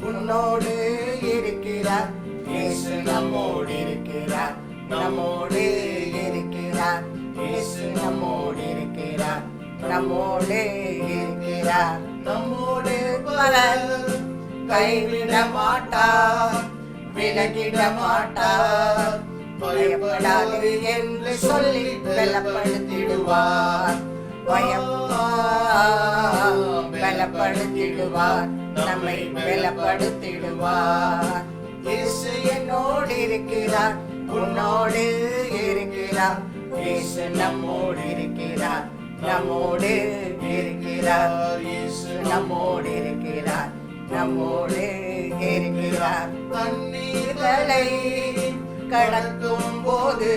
உன்னோடு இருக்கிறார். இயேசு நம்மோடு இருக்கிறார், நம்மோடு இருக்கிறார். இயேசு நம்மோடு இருக்கிறார், நம்மோடு இருக்கிறார். நம்மோடு பலர் கைவிட மாட்டார், விலகிட மாட்டார். பயப்படாது என்று சொல்லி பலப்படுத்திடுவார், பலப்படுத்திடுவார், நம்மை பலப்படுத்திடுவார். இயேசு என்னோடு இருக்கிறார், உன்னோடு இருக்கிறார். இயேசு நம்மோடு இருக்கிறார், நம்மோடு இருக்கிறார். இயேசு நம்மோடு இருக்கிறார், நம்மோடு இருக்கிறார். தண்ணீர்களை கடக்கும் போது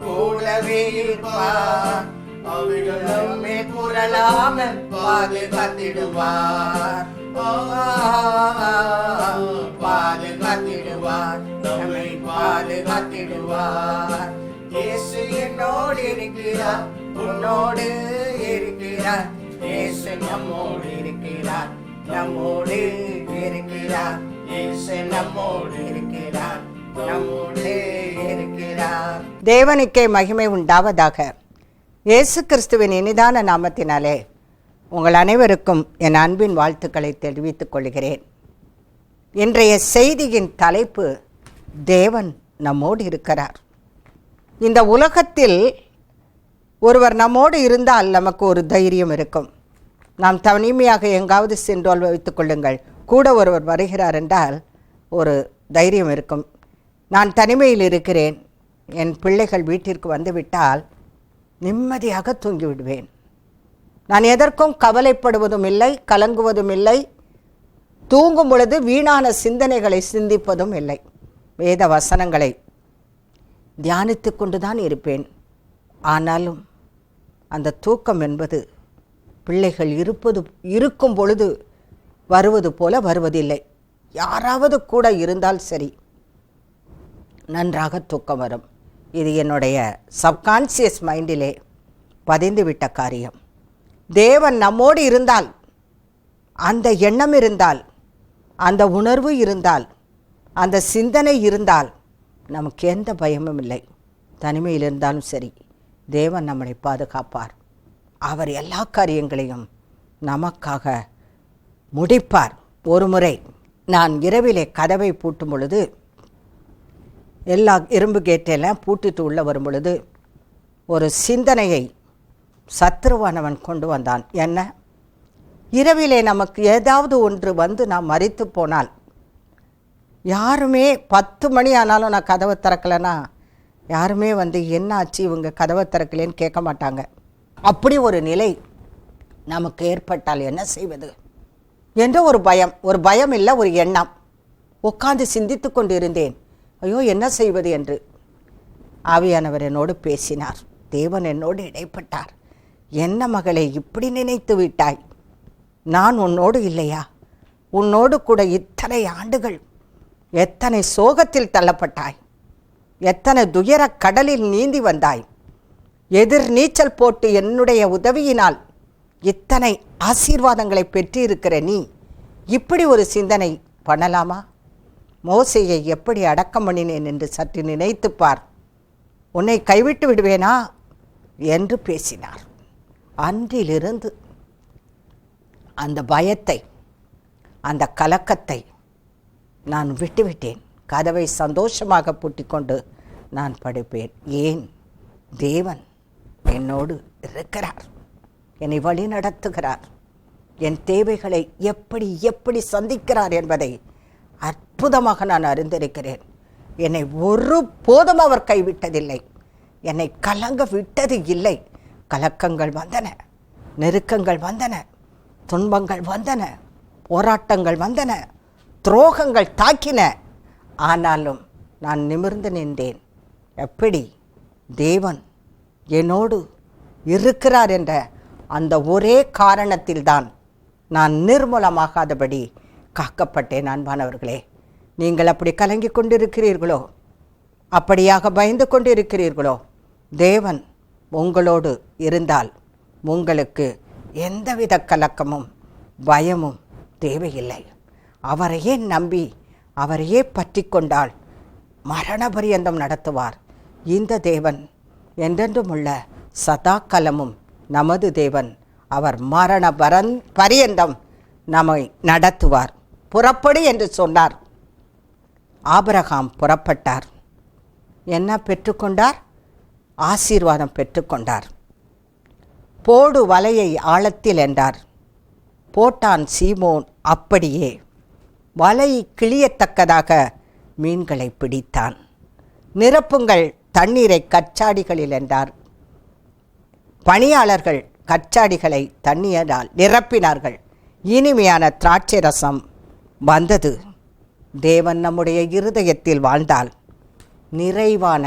கூடவே இருப்பார், அவைகளுமே புரளாமல் பாதுகாத்திடுவார், பாதுகாத்திடுவார், நம்மை பாதுகாத்திடுவார். இயேசு என்னோடு இருக்கிறார், உன்னோடு இருக்கிறார். இயேசு நம்மோடு இருக்கிறார், நம்மோடு இருக்கிறார். இயேசு நம்மோடு இருக்கிறார், நம்மோடு இருக்கிறார். தேவனுக்கே மகிமை உண்டாவதாக. இயேசு கிறிஸ்துவின் இனிதான நாமத்தினாலே உங்கள் அனைவருக்கும் என் அன்பின் வாழ்த்துக்களை தெரிவித்துக் கொள்கிறேன். இன்றைய செய்தியின் தலைப்பு, தேவன் நம்மோடு இருக்கிறார். இந்த உலகத்தில் ஒருவர் நம்மோடு இருந்தால் நமக்கு ஒரு தைரியம் இருக்கும். நாம் தனிமையாக எங்காவது சென்றால் வைத்துக் கொள்ளுங்கள், கூட ஒருவர் வருகிறார் என்றால் ஒரு தைரியம் இருக்கும். நான் தனிமையில் இருக்கிறேன், என் பிள்ளைகள் வீட்டிற்கு வந்துவிட்டால் நிம்மதியாக தூங்கிவிடுவேன். நான் எதற்கும் கவலைப்படுவதும் இல்லை, கலங்குவதும் இல்லை. தூங்கும் பொழுது வீணான சிந்தனைகளை சிந்திப்பதும் இல்லை. வேத வசனங்களை தியானித்து கொண்டுதான் இருப்பேன். ஆனாலும் அந்த தூக்கம் என்பது பிள்ளைகள் இருக்கும் பொழுது வருவது போல வருவதில்லை. யாராவது கூட இருந்தால் சரி, நன்றாக தூக்கம் வரும். இது என்னுடைய சப்கான்சியஸ் மைண்டிலே பதிந்துவிட்ட காரியம். தேவன் நம்மோடு இருந்தால், அந்த எண்ணம் இருந்தால், அந்த உணர்வு இருந்தால், அந்த சிந்தனை இருந்தால் நமக்கு எந்த பயமும் இல்லை. தனிமையில் இருந்தாலும் சரி, தேவன் நம்மளை பாதுகாப்பார். அவர் எல்லா காரியங்களையும் நமக்காக முடிப்பார். ஒரு முறை நான் இரவிலே கதவை பூட்டும் பொழுது, எல்லா இரும்பு கேட்டெல்லாம் பூட்டிட்டு உள்ளே வரும் பொழுது ஒரு சிந்தனையை சத்துருவானவன் கொண்டு வந்தான். என்ன? இரவிலே நமக்கு ஏதாவது ஒன்று வந்து நாம் மரித்து போனால், யாருமே 10 மணி ஆனாலும் நான் கதவை திறக்கலைன்னா யாருமே வந்து என்ன ஆச்சு இவங்க கதவை திறக்கலேன்னு கேட்க மாட்டாங்க. அப்படி ஒரு நிலை நமக்கு ஏற்பட்டால் என்ன செய்வது என்ற ஒரு பயம் இல்லை, ஒரு எண்ணம். உட்கார்ந்து சிந்தித்து கொண்டு இருந்தேன், ஐயோ என்ன செய்வது என்று. ஆவியானவர் என்னோடு பேசினார், தேவன் என்னோடு இடைப்பட்டார். என்ன மகளே, இப்படி நினைத்து விட்டாய்? நான் உன்னோடு இல்லையா? உன்னோடு கூட இத்தனை ஆண்டுகள் எத்தனை சோகத்தில் தள்ளப்பட்டாய், எத்தனை துயர கடலில் நீந்தி வந்தாய். எதிர் நீச்சல் போட்டு என்னுடைய உதவியினால் இத்தனை ஆசீர்வாதங்களை பெற்றிருக்கிற நீ இப்படி ஒரு சிந்தனை பண்ணலாமா? மோசேயை எப்படி அடக்கம் பண்ணினேன் என்று சற்று நினைத்துப்பார். உன்னை கைவிட்டு விடுவேனா என்று பேசினார். அன்றிலிருந்து அந்த பயத்தை, அந்த கலக்கத்தை நான் விட்டுவிட்டேன். கதவை சந்தோஷமாக பூட்டிக்கொண்டு நான் படுப்பேன். ஏன்? தேவன் என்னோடு இருக்கிறார், என்னை வழி நடத்துகிறார். என் தேவைகளை எப்படி எப்படி சந்திக்கிறார் என்பதை அற்புதமாக நான் அறிந்திருக்கிறேன். என்னை ஒரு போதும் அவர் கைவிட்டதில்லை, என்னை கலங்க விட்டது இல்லை. கலக்கங்கள் வந்தன, நெருக்கங்கள் வந்தன, துன்பங்கள் வந்தன, போராட்டங்கள் வந்தன, துரோகங்கள் தாக்கின. ஆனாலும் நான் நிமிர்ந்து நின்றேன். எப்படி? தேவன் என்னோடு இருக்கிறார் என்ற அந்த ஒரே காரணத்தில்தான் நான் நிர்மூலமாகாதபடி காக்கப்பட்டேன். அன்பானவர்களே, நீங்கள் அப்படி கலங்கி கொண்டிருக்கிறீர்களோ, அப்படியாக பயந்து கொண்டிருக்கிறீர்களோ, தேவன் உங்களோடு இருந்தால் உங்களுக்கு எந்தவித கலக்கமும் பயமும் தேவையில்லை. அவரையே நம்பி அவரையே பற்றி கொண்டால் மரண பரியந்தம் நடத்துவார். இந்த தேவன் என்றென்றும் உள்ள சதா காலமும் நமது தேவன். அவர் மரண பரியந்தம் நம்மை நடத்துவார். புறப்படு என்று சொன்னார். ஆபிரகாம் புறப்பட்டார். என்ன பெற்றுக்கொண்டார்? ஆசீர்வாதம் பெற்றுக்கொண்டார். போடு வலையை ஆழத்தில் என்றார். போட்டான் சீமோன். அப்படியே வலை கிழியத்தக்கதாக மீன்களை பிடித்தான். நிரப்புங்கள் தண்ணீரை கச்சாடிகளில் என்றார். பணியாளர்கள் கச்சாடிகளை தண்ணீரால் நிரப்பினார்கள். இனிமையான திராட்சை ரசம் வந்தது. தேவன் நம்முடைய இருதயத்தில் வாழ்ந்தால் நிறைவான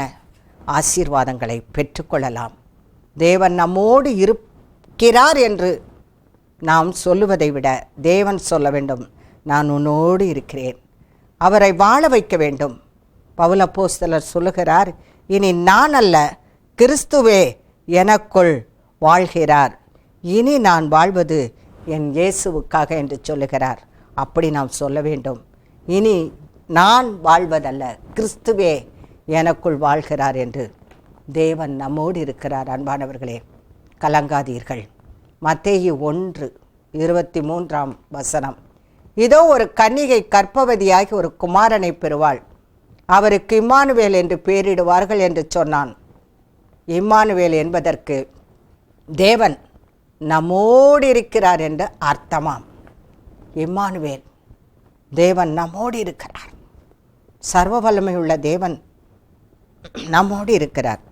ஆசீர்வாதங்களை பெற்றுக்கொள்ளலாம். தேவன் நம்மோடு இருக்கிறார் என்று நாம் சொல்லுவதை விட தேவன் சொல்ல வேண்டும், நான் உன்னோடு இருக்கிறேன். அவரை வாழ வைக்க வேண்டும். பவுல் அப்போஸ்தலர் சொல்லுகிறார், இனி நான் அல்ல, கிறிஸ்துவே எனக்குள் வாழ்கிறார். இனி நான் வாழ்வது என் இயேசுவுக்காக என்று சொல்லுகிறார். அப்படி நாம் சொல்ல வேண்டும். இனி நான் வாழ்வதல்ல, கிறிஸ்துவே எனக்குள் வாழ்கிறார் என்று. தேவன் நம்மோடு இருக்கிறார். அன்பானவர்களே, கலங்காதீர்கள். மத்தேயு 1:23 இதோ ஒரு கன்னிகை கர்ப்பவதியாகி ஒரு குமாரனை பெறுவாள், அவருக்கு இம்மானுவேல் என்று பெயரிடுவார்கள் என்று சொன்னான். இம்மானுவேல் என்பதற்கு தேவன் நம்மோடு இருக்கிறார் என்று அர்த்தமாம். இம்மானுவேல், தேவன் நம்மோடு இருக்கிறார். சர்வ வல்லமையுள்ள தேவன் நம்மோடு இருக்கிறார்.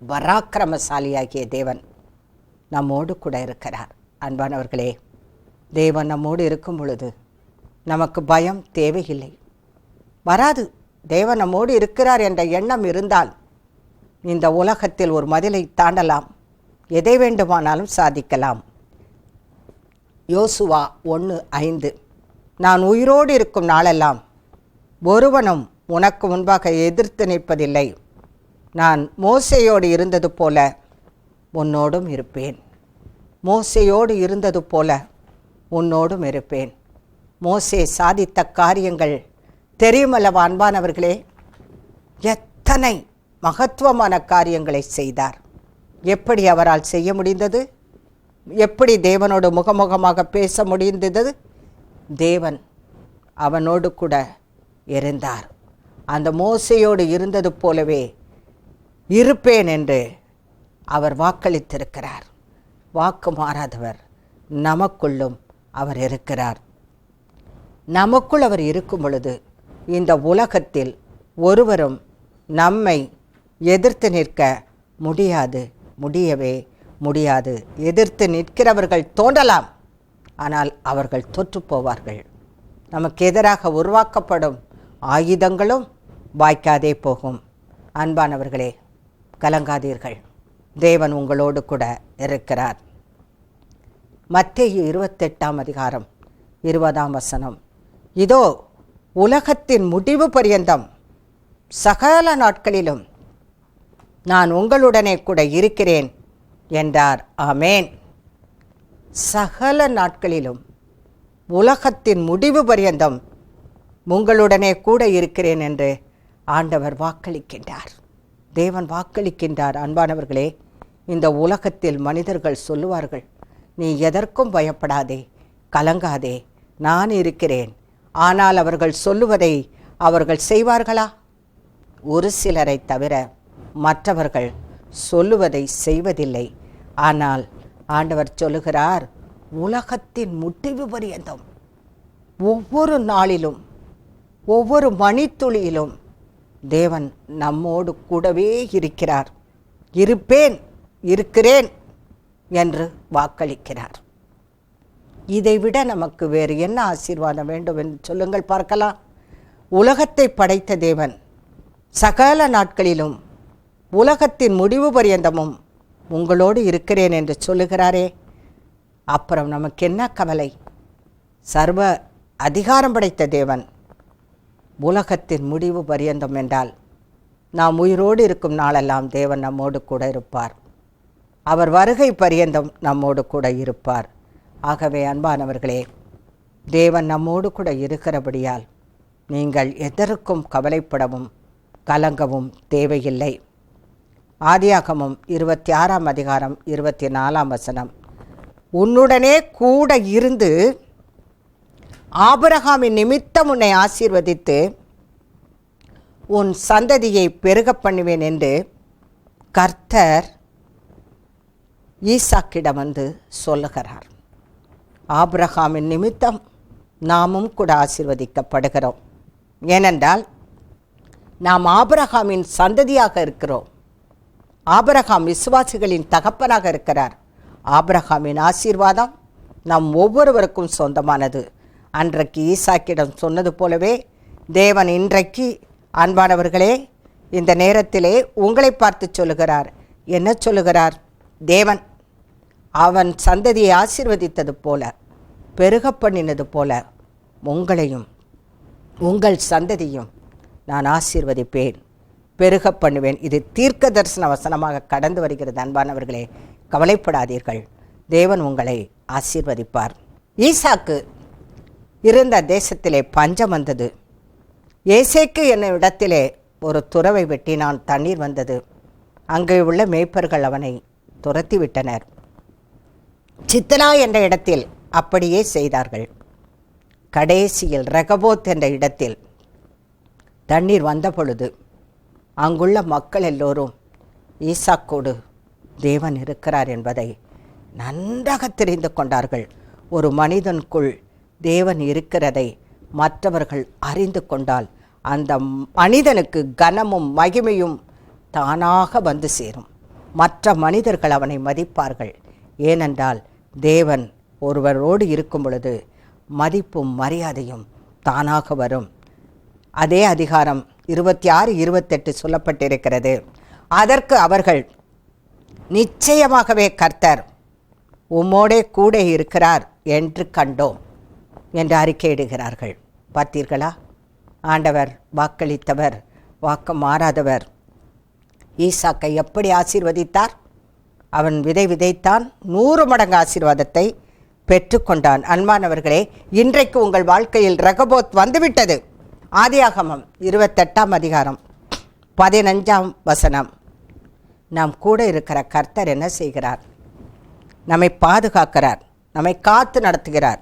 பராக்கிரமசாலியாகிய தேவன் நம்மோடு கூட இருக்கிறார். அன்பானவர்களே, தேவன் நம்மோடு இருக்கும் பொழுது நமக்கு பயம் தேவையில்லை, வராது. தேவன் நம்மோடு இருக்கிறார் என்ற எண்ணம் இருந்தால் இந்த உலகத்தில் ஒரு மதிலை தாண்டலாம், எதை வேண்டுமானாலும் சாதிக்கலாம். யோசுவா 1:5 நான் உயிரோடு இருக்கும் நாளெல்லாம் ஒருவனும் உனக்கு முன்பாக எதிர்த்து நிற்பதில்லை. நான் மோசேயோடு இருந்தது போல உன்னோடும் இருப்பேன். மோசேயோடு இருந்தது போல உன்னோடும் இருப்பேன். மோசே சாதித்த காரியங்கள் தெரியுமல்லவா அன்பானவர்களே? எத்தனை மகத்துவமான காரியங்களை செய்தார். எப்படி அவரால் செய்ய முடிந்தது? எப்படி தேவனோடு முகமுகமாக பேச முடிந்தது? தேவன் அவனோடு கூட இருந்தார். அந்த மோசையோடு இருந்தது போலவே இருப்பேன் என்று அவர் வாக்களித்திருக்கிறார். வாக்கு மாறாதவர். நமக்குள்ளும் அவர் இருக்கிறார். நமக்குள் அவர் இருக்கும் பொழுது இந்த உலகத்தில் ஒருவரும் நம்மை எதிர்த்து நிற்க முடியாது, முடியவே முடியாது. எதிர்த்து நிற்கிறவர்கள் தோன்றலாம், ஆனால் அவர்கள் தோற்று போவார்கள். நமக்கு எதிராக உருவாக்கப்படும் ஆயுதங்களும் வாய்க்காதே போகும். அன்பானவர்களே, கலங்காதீர்கள். தேவன் உங்களோடு கூட இருக்கிறார். மத்தேயு 28:20 இதோ உலகத்தின் முடிவு பரியந்தம் சகல நாட்களிலும் நான் உங்களுடனே கூட இருக்கிறேன் என்றார். ஆமேன். சகல நாட்களிலும் உலகத்தின் முடிவு பரியந்தம் உங்களுடனே கூட இருக்கிறேன் என்று ஆண்டவர் வாக்களிக்கின்றார். தேவன் வாக்களிக்கின்றார். அன்பானவர்களே, இந்த உலகத்தில் மனிதர்கள் சொல்லுவார்கள், நீ எதற்கும் பயப்படாதே, கலங்காதே, நான் இருக்கிறேன். ஆனால் அவர்கள் சொல்லுவதை அவர்கள் செய்வார்களா? ஒரு சிலரை தவிர மற்றவர்கள் சொல்லுவதை செய்வதில்லை. ஆனால் ஆண்டவர் சொல்லுகிறார், உலகத்தின் முடிவு பரியந்தம் ஒவ்வொரு நாளிலும் ஒவ்வொரு மணித்துளியிலும் தேவன் நம்மோடு கூடவே இருக்கிறார். இருப்பேன், இருக்கிறேன் என்று வாக்களிக்கிறார். இதைவிட நமக்கு வேறு என்ன ஆசீர்வாதம் வேண்டும் என்று சொல்லுங்கள் பார்க்கலாம். உலகத்தை படைத்த தேவன் சகல நாட்களிலும் உலகத்தின் முடிவு பரியந்தமும் உங்களோடு இருக்கிறேன் என்று சொல்லுகிறாரே, அப்புறம் நமக்கு என்ன கவலை? சர்வ அதிகாரம் படைத்த தேவன் உலகத்தின் முடிவு பரியந்தம் என்றால் நாம் உயிரோடு இருக்கும் நாளெல்லாம் தேவன் நம்மோடு கூட இருப்பார். அவர் வருகை பரியந்தம் நம்மோடு கூட இருப்பார். ஆகவே அன்பானவர்களே, தேவன் நம்மோடு கூட இருக்கிறபடியால் நீங்கள் எதற்கும் கவலைப்படவும் கலங்கவும் தேவையில்லை. ஆதியாகமம் 26ஆம் அதிகாரம் 24ஆம் வசனம். உன்னுடனே கூட இருந்து ஆபிரகாமின் நிமித்தம் உன்னை ஆசீர்வதித்து உன் சந்ததியை பெருக பண்ணுவேன் என்று கர்த்தர் ஈசாக்கிடம் வந்து சொல்லுகிறார். ஆபிரகாமின் நிமித்தம் நாமும் கூட ஆசீர்வதிக்கப்படுகிறோம். ஏனென்றால் நாம் ஆபிரகாமின் சந்ததியாக இருக்கிறோம். ஆபிரகாம் விசுவாசிகளின் தகப்பனாக இருக்கிறார். ஆபிரகாமின் ஆசீர்வாதம் நம் ஒவ்வொருவருக்கும் சொந்தமானது. அன்றைக்கு ஈசாக்கிடம் சொன்னது போலவே தேவன் இன்றைக்கு அன்பானவர்களே இந்த நேரத்திலே உங்களை பார்த்து சொல்லுகிறார். என்ன சொல்லுகிறார்? தேவன் அவன் சந்ததியை ஆசீர்வதித்தது போல, பெருக பண்ணினது போல உங்களையும் உங்கள் சந்ததியும் நான் ஆசீர்வதிப்பேன், பெருக பண்ணுவேன். இது தீர்க்க தரிசன வசனமாக கடந்து வருகிறது. அன்பானவர்களே, கவலைப்படாதீர்கள், தேவன் உங்களை ஆசீர்வதிப்பார். ஈசாக்கு இருந்த தேசத்திலே பஞ்சம் வந்தது. ஏசேக்கு என்னும் இடத்திலே ஒரு துறவை வெட்டினான். தண்ணீர் வந்தது. அங்கே உள்ள மேய்ப்பர்கள் அவனை துரத்தி விட்டனர். சித்தனா என்ற இடத்தில் அப்படியே செய்தார்கள். கடைசியில் ரெகபோத் என்ற இடத்தில் தண்ணீர் வந்த பொழுது அங்குள்ள மக்கள் எல்லோரும் ஈசாக்கோடு தேவன் இருக்கிறார் என்பதை நன்றாக தெரிந்து கொண்டார்கள். ஒரு மனிதனுக்குள் தேவன் இருக்கிறதை மற்றவர்கள் அறிந்து கொண்டால் அந்த மனிதனுக்கு கனமும் மகிமையும் தானாக வந்து சேரும். மற்ற மனிதர்கள் அவனை மதிப்பார்கள். ஏனென்றால் தேவன் ஒருவரோடு இருக்கும் பொழுது மதிப்பும் மரியாதையும் தானாக வரும். அதே அதிகாரம் 26-28 சொல்லப்பட்டிருக்கிறது. அதற்கு அவர்கள், நிச்சயமாகவே கர்த்தர் உம்மோடே கூட இருக்கிறார் என்று கண்டோம் என்று அறிக்கையிடுகிறார்கள். பார்த்தீர்களா? ஆண்டவர் வாக்களித்தவர், வாக்கு மாறாதவர். ஈசாக்கை எப்படி ஆசீர்வதித்தார்? அவன் விதை விதைத்தான், 100 மடங்கு ஆசீர்வாதத்தை பெற்றுக்கொண்டான். அன்பானவர்களே, இன்றைக்கு உங்கள் வாழ்க்கையில் ரெகபோத் வந்துவிட்டது. ஆதியாகமம் 28ஆம் அதிகாரம் 15ஆம் வசனம். நாம் கூட இருக்கிற கர்த்தர் என்ன செய்கிறார்? நம்மை பாதுகாக்கிறார், நம்மை காத்து நடத்துகிறார்.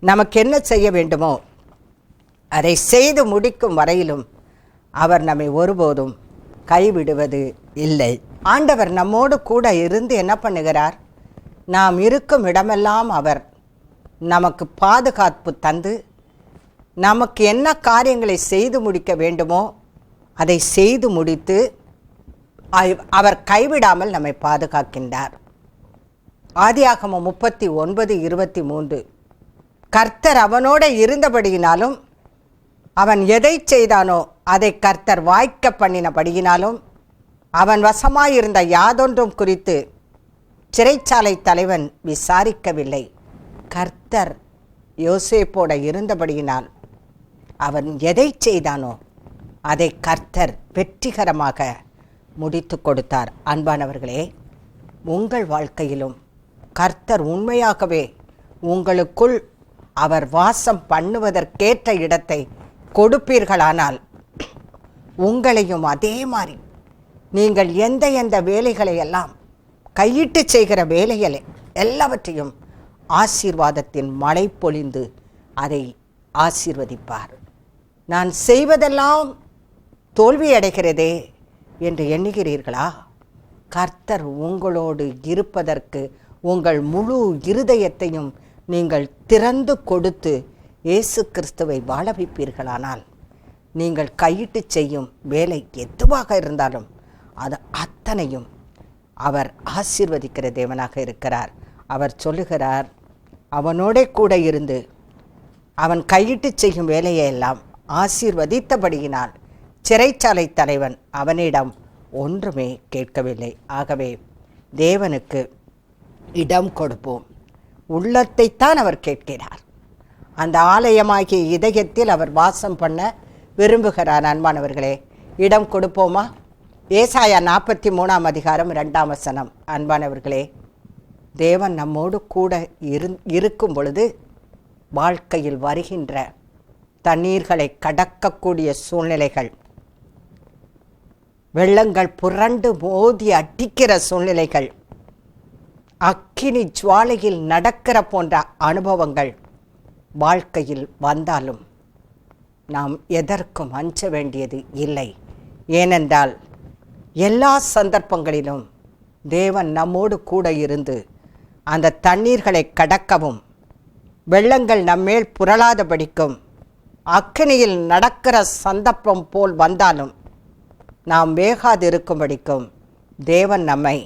நமக்கு என்ன செய்ய வேண்டுமோ அதை செய்து முடிக்கும் வரையிலும் அவர் நம்மை ஒருபோதும் கைவிடுவது இல்லை. ஆண்டவர் நம்மோடு கூட இருந்து என்ன பண்ணுகிறார்? நாம் இருக்கும் இடமெல்லாம் அவர் நமக்கு பாதுகாப்பு தந்து நமக்கு என்ன காரியங்களை செய்து முடிக்க வேண்டுமோ அதை செய்து முடித்து அவர் கைவிடாமல் நம்மை பாதுகாக்கின்றார். ஆதியாகமம் 39:23. கர்த்தர் அவனோட இருந்தபடியினாலும் அவன் எதை செய்தானோ அதை கர்த்தர் வாய்க்க பண்ணினபடியினாலும் அவன் வசமாயிருந்த யாதொன்றும் குறித்து சிறைச்சாலை தலைவன் விசாரிக்கவில்லை. கர்த்தர் யோசேப்போட இருந்தபடியினால் அவன் எதை செய்தானோ அதை கர்த்தர் வெற்றிகரமாக முடித்து கொடுத்தார். அன்பானவர்களே, உங்கள் வாழ்க்கையிலும் கர்த்தர் உண்மையாகவே உங்களுக்குள் அவர் வாசம் பண்ணுவதற்கேற்ற இடத்தை கொடுப்பீர்களானால் உங்களையும் அதே மாதிரி நீங்கள் எந்த வேலைகளை எல்லாம் கையிட்டு செய்கிற வேலைகளை எல்லாவற்றையும் ஆசீர்வாதத்தின் மழை பொழிந்து அதை ஆசீர்வதிப்பார். நான் செய்வதெல்லாம் தோல்வியடைகிறதே என்று எண்ணுகிறீர்களா? கர்த்தர் உங்களோடு இருப்பதற்கு உங்கள் முழு இருதயத்தையும் நீங்கள் திறந்து கொடுத்து இயேசு கிறிஸ்துவை வாழ வைப்பீர்களானால் நீங்கள் கையிட்டு செய்யும் வேலை எதுவாக இருந்தாலும் அது அத்தனையும் அவர் ஆசீர்வதிக்கிற தேவனாக இருக்கிறார். அவர் சொல்லுகிறார், அவனோட கூட இருந்து அவன் கையிட்டு செய்யும் வேலையை எல்லாம் ஆசீர்வதித்தபடியினால் சிறைச்சாலை தலைவன் அவனிடம் ஒன்றுமே கேட்கவில்லை. ஆகவே தேவனுக்கு இடம் கொடுப்போம். உள்ளத்தைத்தான் அவர் கேட்கிறார். அந்த ஆலயமாகிய இதயத்தில் அவர் வாசம் பண்ண விரும்புகிறார். அன்பானவர்களே, இடம் கொடுப்போமா? ஏசாயா 43ஆம் அதிகாரம் 2ஆம் வசனம். அன்பானவர்களே, தேவன் நம்மோடு கூட இருக்கும் பொழுது வாழ்க்கையில் வருகின்ற தண்ணீர்களை கடக்கக்கூடிய சூழ்நிலைகள், வெள்ளங்கள் புரண்டு மோதி அடிக்கிற சூழ்நிலைகள், அக்கினி ஜுவாலையில் நடக்கிற போன்ற அனுபவங்கள் வாழ்க்கையில் வந்தாலும் நாம் எதற்கும் அஞ்ச வேண்டியது இல்லை. ஏனென்றால் எல்லா சந்தர்ப்பங்களிலும் தேவன் நம்மோடு கூட இருந்து அந்த தண்ணீர்களை கடக்கவும், வெள்ளங்கள் நம்மேல் புரளாதபடிக்கும், அக்கினியில் நடக்கிற சந்தர்ப்பம் போல் வந்தாலும் நாம் வேகாது இருக்கும்படிக்கும் தேவன் நம்மை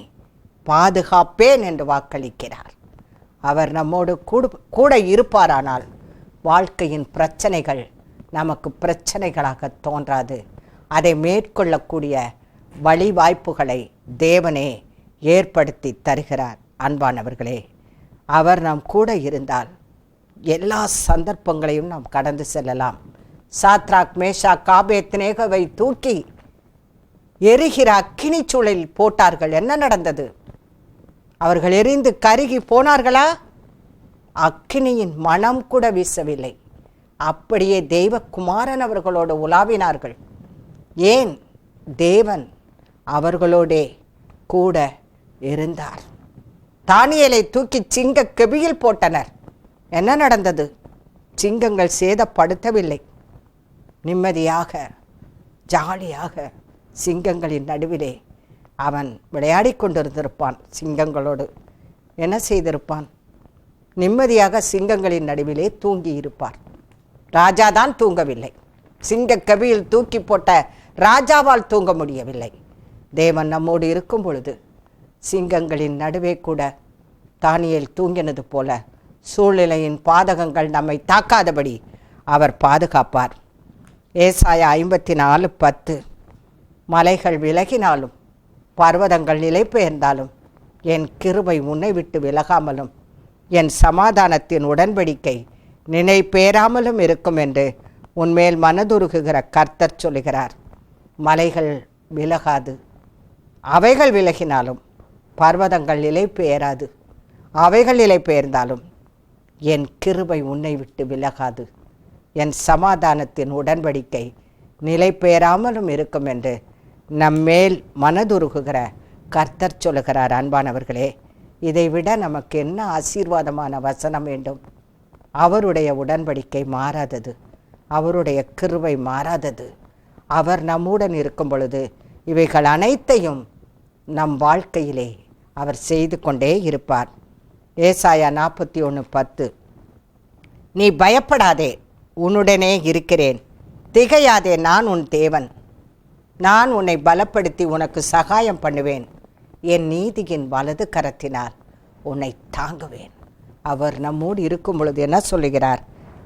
பாதுகாப்பேன் என்று வாக்களிக்கிறார். அவர் நம்மோடு கூட இருப்பாரானால் வாழ்க்கையின் பிரச்சனைகள் நமக்கு பிரச்சனைகளாக தோன்றாது. அதை மேற்கொள்ளக்கூடிய வழி வாய்ப்புகளை தேவனே ஏற்படுத்தி தருகிறார். அன்பானவர்களே, அவர் நாம் கூட இருந்தால் எல்லா சந்தர்ப்பங்களையும் நாம் கடந்து செல்லலாம். சாத்ராக், மேஷாக், ஆபேத்நேகோவை தூக்கி எரிகிற அக்கினி சூழலில் போட்டார்கள். என்ன நடந்தது? அவர்கள் எரிந்து கருகி போனார்களா? அக்கினியின் மனம் கூட வீசவில்லை. அப்படியே தெய்வகுமாரன் அவர்களோடு உலாவினார்கள். ஏன்? தேவன் அவர்களோடே கூட இருந்தார். தானியேலை தூக்கி சிங்க கெபியில் போட்டனர். என்ன நடந்தது? சிங்கங்கள் சேதப்படுத்தவில்லை. நிம்மதியாக ஜாலியாக சிங்கங்களின் நடுவிலே அவன் விளையாடி கொண்டிருந்திருப்பான். சிங்கங்களோடு என்ன செய்திருப்பான்? நிம்மதியாக சிங்கங்களின் நடுவிலே தூங்கி இருப்பார். ராஜா தான் தூங்கவில்லை. சிங்க கபியில் தூக்கி போட்ட ராஜாவால் தூங்க முடியவில்லை. தேவன் நம்மோடு இருக்கும் பொழுது சிங்கங்களின் நடுவே கூட தானியேல் தூங்கினது போல சூழ்நிலையின் பாதகங்கள் நம்மை தாக்காதபடி அவர் பாதுகாப்பார். ஏசாயா 54:10 மலைகள் விலகினாலும் பர்வதங்கள் நிலை பெயர்ந்தாலும் என் கிருபை உன்னை விட்டு விலகாமலும் என் சமாதானத்தின் உடன்படிக்கை நினைப்பேறாமலும் இருக்கும் என்று உன்மேல் மனதுருகுகிற கர்த்தர் சொல்லுகிறார். மலைகள் விலகாது. அவைகள் விலகினாலும் பர்வதங்கள் நிலை பெயராது. அவைகள் நிலை பெயர்ந்தாலும் என் கிருபை உன்னை விட்டு விலகாது. என் சமாதானத்தின் உடன்படிக்கை நிலை பெயராமலும் இருக்கும் என்று நம்மேல் மனதுருகுகிற கர்த்தர் சொல்லுகிறார். அன்பானவர்களே, இதைவிட நமக்கு என்ன ஆசீர்வாதமான வசனம் வேண்டும்? அவருடைய உடன்படிக்கை மாறாதது. அவருடைய கிருபை மாறாதது. அவர் நம்முடன் இருக்கும் பொழுது இவைகள் அனைத்தையும் நம் வாழ்க்கையிலே அவர் செய்து கொண்டே இருப்பார். ஏசாயா 41:10 நீ பயப்படாதே, உன்னுடனே இருக்கிறேன். திகையாதே, நான் உன் தேவன். நான் உன்னை பலப்படுத்தி உனக்கு சகாயம் பண்ணுவேன். என் நீதியின் வலது கரத்தினால் உன்னை தாங்குவேன். அவர் நம்மோடு இருக்கும் பொழுது என்ன சொல்லுகிறார்?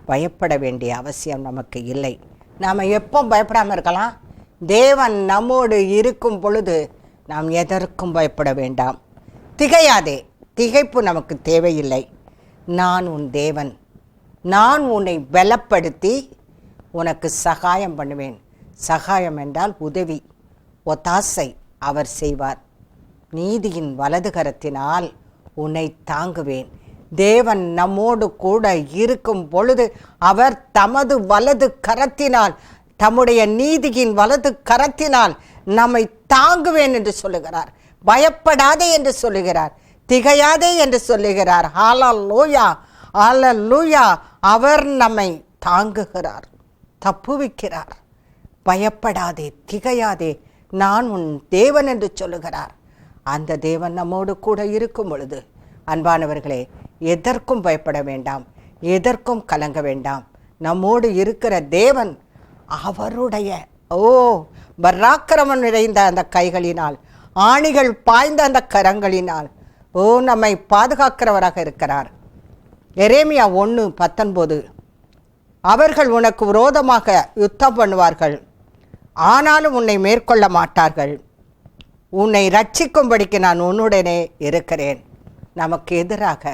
பயப்பட வேண்டிய அவசியம் நமக்கு இல்லை. நாம் எப்போ பயப்படாமல் இருக்கலாம்? தேவன் நம்மோடு இருக்கும் பொழுது நாம் எதற்கும் பயப்பட வேண்டாம். திகையாதே, திகைப்பு நமக்கு தேவையில்லை. நான் உன் தேவன். நான் உன்னை பலப்படுத்தி உனக்கு சகாயம் பண்ணுவேன். சகாயம் என்றால் உதவி, ஒத்தாசை அவர் செய்வார். நீதியின் வலது கரத்தினால் உன்னை தாங்குவேன். தேவன் நம்மோடு கூட இருக்கும் பொழுது அவர் தமது வலது கரத்தினால், தம்முடைய நீதியின் வலது கரத்தினால் நம்மை தாங்குவேன் என்று சொல்லுகிறார். பயப்படாதே என்று சொல்லுகிறார். திகையாதே என்று சொல்லுகிறார். ஹல்லேலூயா, ஹல்லேலூயா. அவர் நம்மை தாங்குகிறார், தப்புவிக்கிறார். பயப்படாதே, திகையாதே, நான் உன் தேவன் என்று சொல்லுகிறார். அந்த தேவன் நம்மோடு கூட இருக்கும் பொழுது அன்பானவர்களே, எதற்கும் பயப்பட வேண்டாம், எதற்கும் கலங்க வேண்டாம். நம்மோடு இருக்கிற தேவன் அவருடைய பராக்கிரமம் நிறைந்த அந்த கைகளினால், ஆணிகள் பாய்ந்த அந்த கரங்களினால் நம்மை பாதுகாக்கிறவராக இருக்கிறார். எரேமியா 1:19 அவர்கள் உனக்கு விரோதமாக யுத்தம் பண்ணுவார்கள், ஆனாலும் உன்னை மேற்கொள்ள மாட்டார்கள். உன்னை ரட்சிக்கும்படிக்கு நான் உன்னுடனே இருக்கிறேன். நமக்கு எதிராக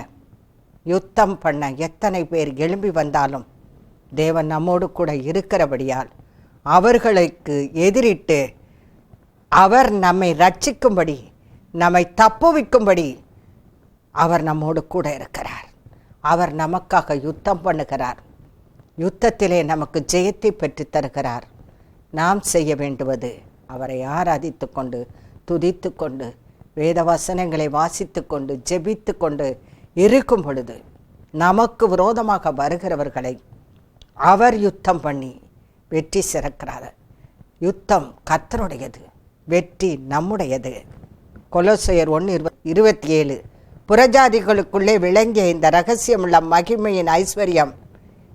யுத்தம் பண்ண எத்தனை பேர் எழும்பி வந்தாலும் தேவன் நம்மோடு கூட இருக்கிறபடியால் அவர்களுக்கு எதிரிட்டு அவர் நம்மை ரட்சிக்கும்படி, நம்மை தப்புவிக்கும்படி அவர் நம்மோடு கூட இருக்கிறார். அவர் நமக்காக யுத்தம் பண்ணுகிறார். யுத்தத்திலே நமக்கு ஜெயத்தை பெற்று தருகிறார். நாம் செய்ய வேண்டுவது அவரை ஆராதித்து கொண்டு, துதித்து கொண்டு, வேத வசனங்களை வாசித்து கொண்டு, ஜெபித்து கொண்டு இருக்கும் பொழுது நமக்கு விரோதமாக வருகிறவர்களை அவர் யுத்தம் பண்ணி வெற்றி சிறக்கிறார். யுத்தம் கர்த்தருடையது, வெற்றி நம்முடையது. கொலோசையர் 1:27 புறஜாதிகளுக்குள்ளே விளங்கிய இந்த இரகசியமுள்ள மகிமையின் ஐஸ்வர்யம்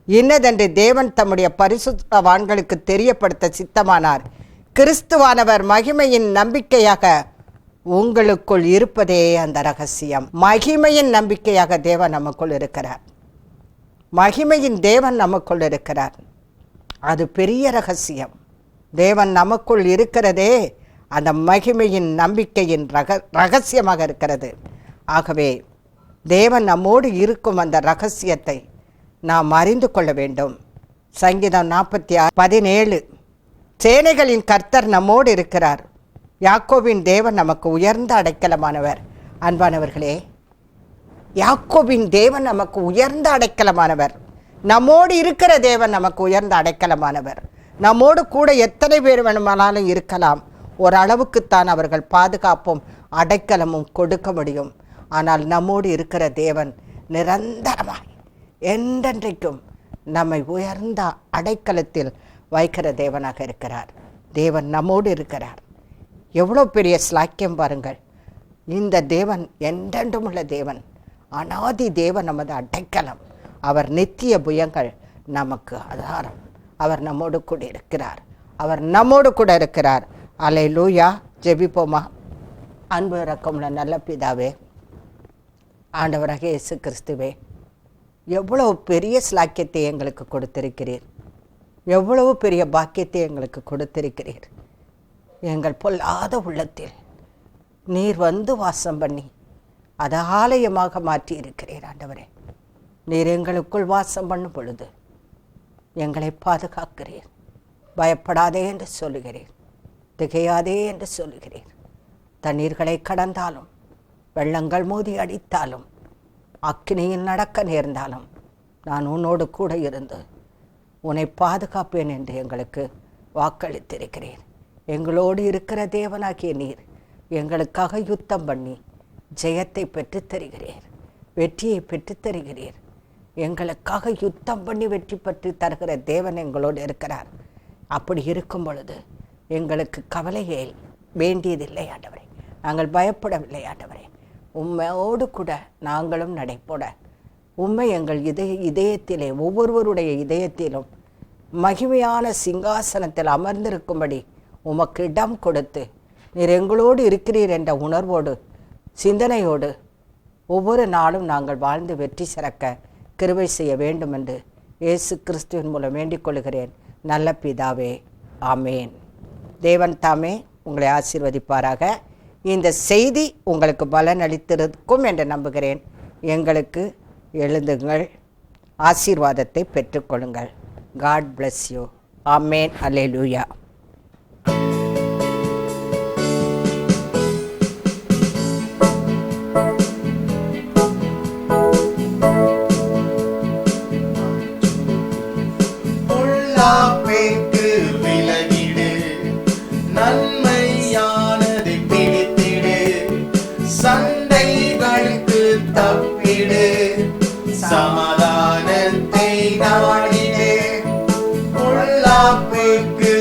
இன்னதென்று தேவன் தம்முடைய பரிசுத்தவான்களுக்கு தெரியப்படுத்த சித்தமானார். கிறிஸ்துவானவர் மகிமையின் நம்பிக்கையாக உங்களுக்குள் இருப்பதே அந்த ரகசியம். மகிமையின் நம்பிக்கையாக தேவன் நமக்குள் இருக்கிறார். மகிமையின் தேவன் நமக்குள் இருக்கிறார். அது பெரிய ரகசியம். தேவன் நமக்குள் இருக்கிறதே அந்த மகிமையின் நம்பிக்கையின் ரகசியமாக இருக்கிறது. ஆகவே தேவன் நம்மோடு இருக்கும் அந்த ரகசியத்தை நாம் அறிந்து கொள்ள வேண்டும். சங்கீதம் 46:17 சேனைகளின் கர்த்தர் நம்மோடு இருக்கிறார். யாக்கோபின் தேவன் நமக்கு உயர்ந்த அடைக்கலமானவர். அன்பானவர்களே, யாக்கோபின் தேவன் நமக்கு உயர்ந்த அடைக்கலமானவர். நம்மோடு இருக்கிற தேவன் நமக்கு உயர்ந்த அடைக்கலமானவர். நம்மோடு கூட எத்தனை பேர் வேணுமானாலும் இருக்கலாம். ஓரளவுக்குத்தான் அவர்கள் பாதுகாப்பும் அடைக்கலமும் கொடுக்க முடியும். ஆனால் நம்மோடு இருக்கிற தேவன் நிரந்தரமாய் என்றென்றைக்கும் நம்மை உயர்ந்த அடைக்கலத்தில் வைக்கிற தேவனாக இருக்கிறார். தேவன் நம்மோடு இருக்கிறார். எவ்வளோ பெரிய ஸ்லாக்கியம் பாருங்கள். இந்த தேவன் என்றென்றும் உள்ள தேவன், அநாதி தேவன், நமது அடைக்கலம். அவர் நித்திய புயங்கள் நமக்கு ஆதாரம். அவர் நம்மோடு கூட இருக்கிறார். அவர் நம்மோடு கூட இருக்கிறார். அல்லேலூயா. ஜெபிப்போமா. அன்பு இரக்கமுள்ள நல்ல பிதாவே, ஆண்டவராக இயேசு கிறிஸ்துவே, எவ்வளவு பெரிய ஸ்லாக்கியத்தை எங்களுக்கு கொடுத்திருக்கிறீர். எவ்வளவு பெரிய பாக்கியத்தை எங்களுக்கு கொடுத்திருக்கிறீர். எங்கள் பொல்லாத உள்ளத்தில் நீர் வந்து வாசம் பண்ணி அதை ஆலயமாக மாற்றி இருக்கிறீர். ஆண்டவரே, நீர் எங்களுக்குள் வாசம் பண்ணும் பொழுது எங்களை பாதுகாக்கிறீர். பயப்படாதே என்று சொல்லுகிறீர், திகையாதே என்று சொல்லுகிறீர். தண்ணீர்களை கடந்தாலும், வெள்ளங்கள் மோதி அடித்தாலும், அக்கினியில் நடக்க நேர்ந்தாலும் நான் உன்னோடு கூட இருந்து உன்னை பாதுகாப்பேன் என்று எங்களுக்கு வாக்களித்திருக்கிறீர். எங்களோடு இருக்கிற தேவனாகிய நீர் எங்களுக்காக யுத்தம் பண்ணி ஜெயத்தை பெற்றுத் தருகிறீர், வெற்றியை பெற்றுத் தருகிறீர். எங்களுக்காக யுத்தம் பண்ணி வெற்றி பெற்று தருகிற தேவன் எங்களோடு இருக்கிறார். அப்படி இருக்கும் பொழுது எங்களுக்கு கவலையே வேண்டியதில்லை ஆண்டவரே. நாங்கள் பயப்படவில்லை ஆண்டவரே. உம்மையோடு கூட நாங்களும் நடைபோட உம்மை எங்கள் இதயத்திலே, ஒவ்வொருவருடைய இதயத்திலும் மகிமையான சிங்காசனத்தில் அமர்ந்திருக்கும்படி உமக்கு இடம் கொடுத்து நீர் எங்களோடு இருக்கிறீர் என்ற உணர்வோடு, சிந்தனையோடு ஒவ்வொரு நாளும் நாங்கள் வாழ்ந்து வெற்றி சிறக்க கிருபை செய்ய வேண்டும் என்று இயேசு கிறிஸ்துவின் மூலம் வேண்டிக் கொள்கிறேன். நல்ல பிதாவே, ஆமேன். தேவன் தாமே உங்களை ஆசீர்வதிப்பாராக. இந்த செய்தி உங்களுக்கு பலன் அளித்திருக்கும் என்று நம்புகிறேன். எங்களுக்கு எழுந்துங்கள், ஆசீர்வாதத்தை பெற்றுக்கொள்ளுங்கள். God bless you. ஆமேன். அல்லேலூயா. சமாதானத்தை நாடினே, பொல்லாப்புக்கு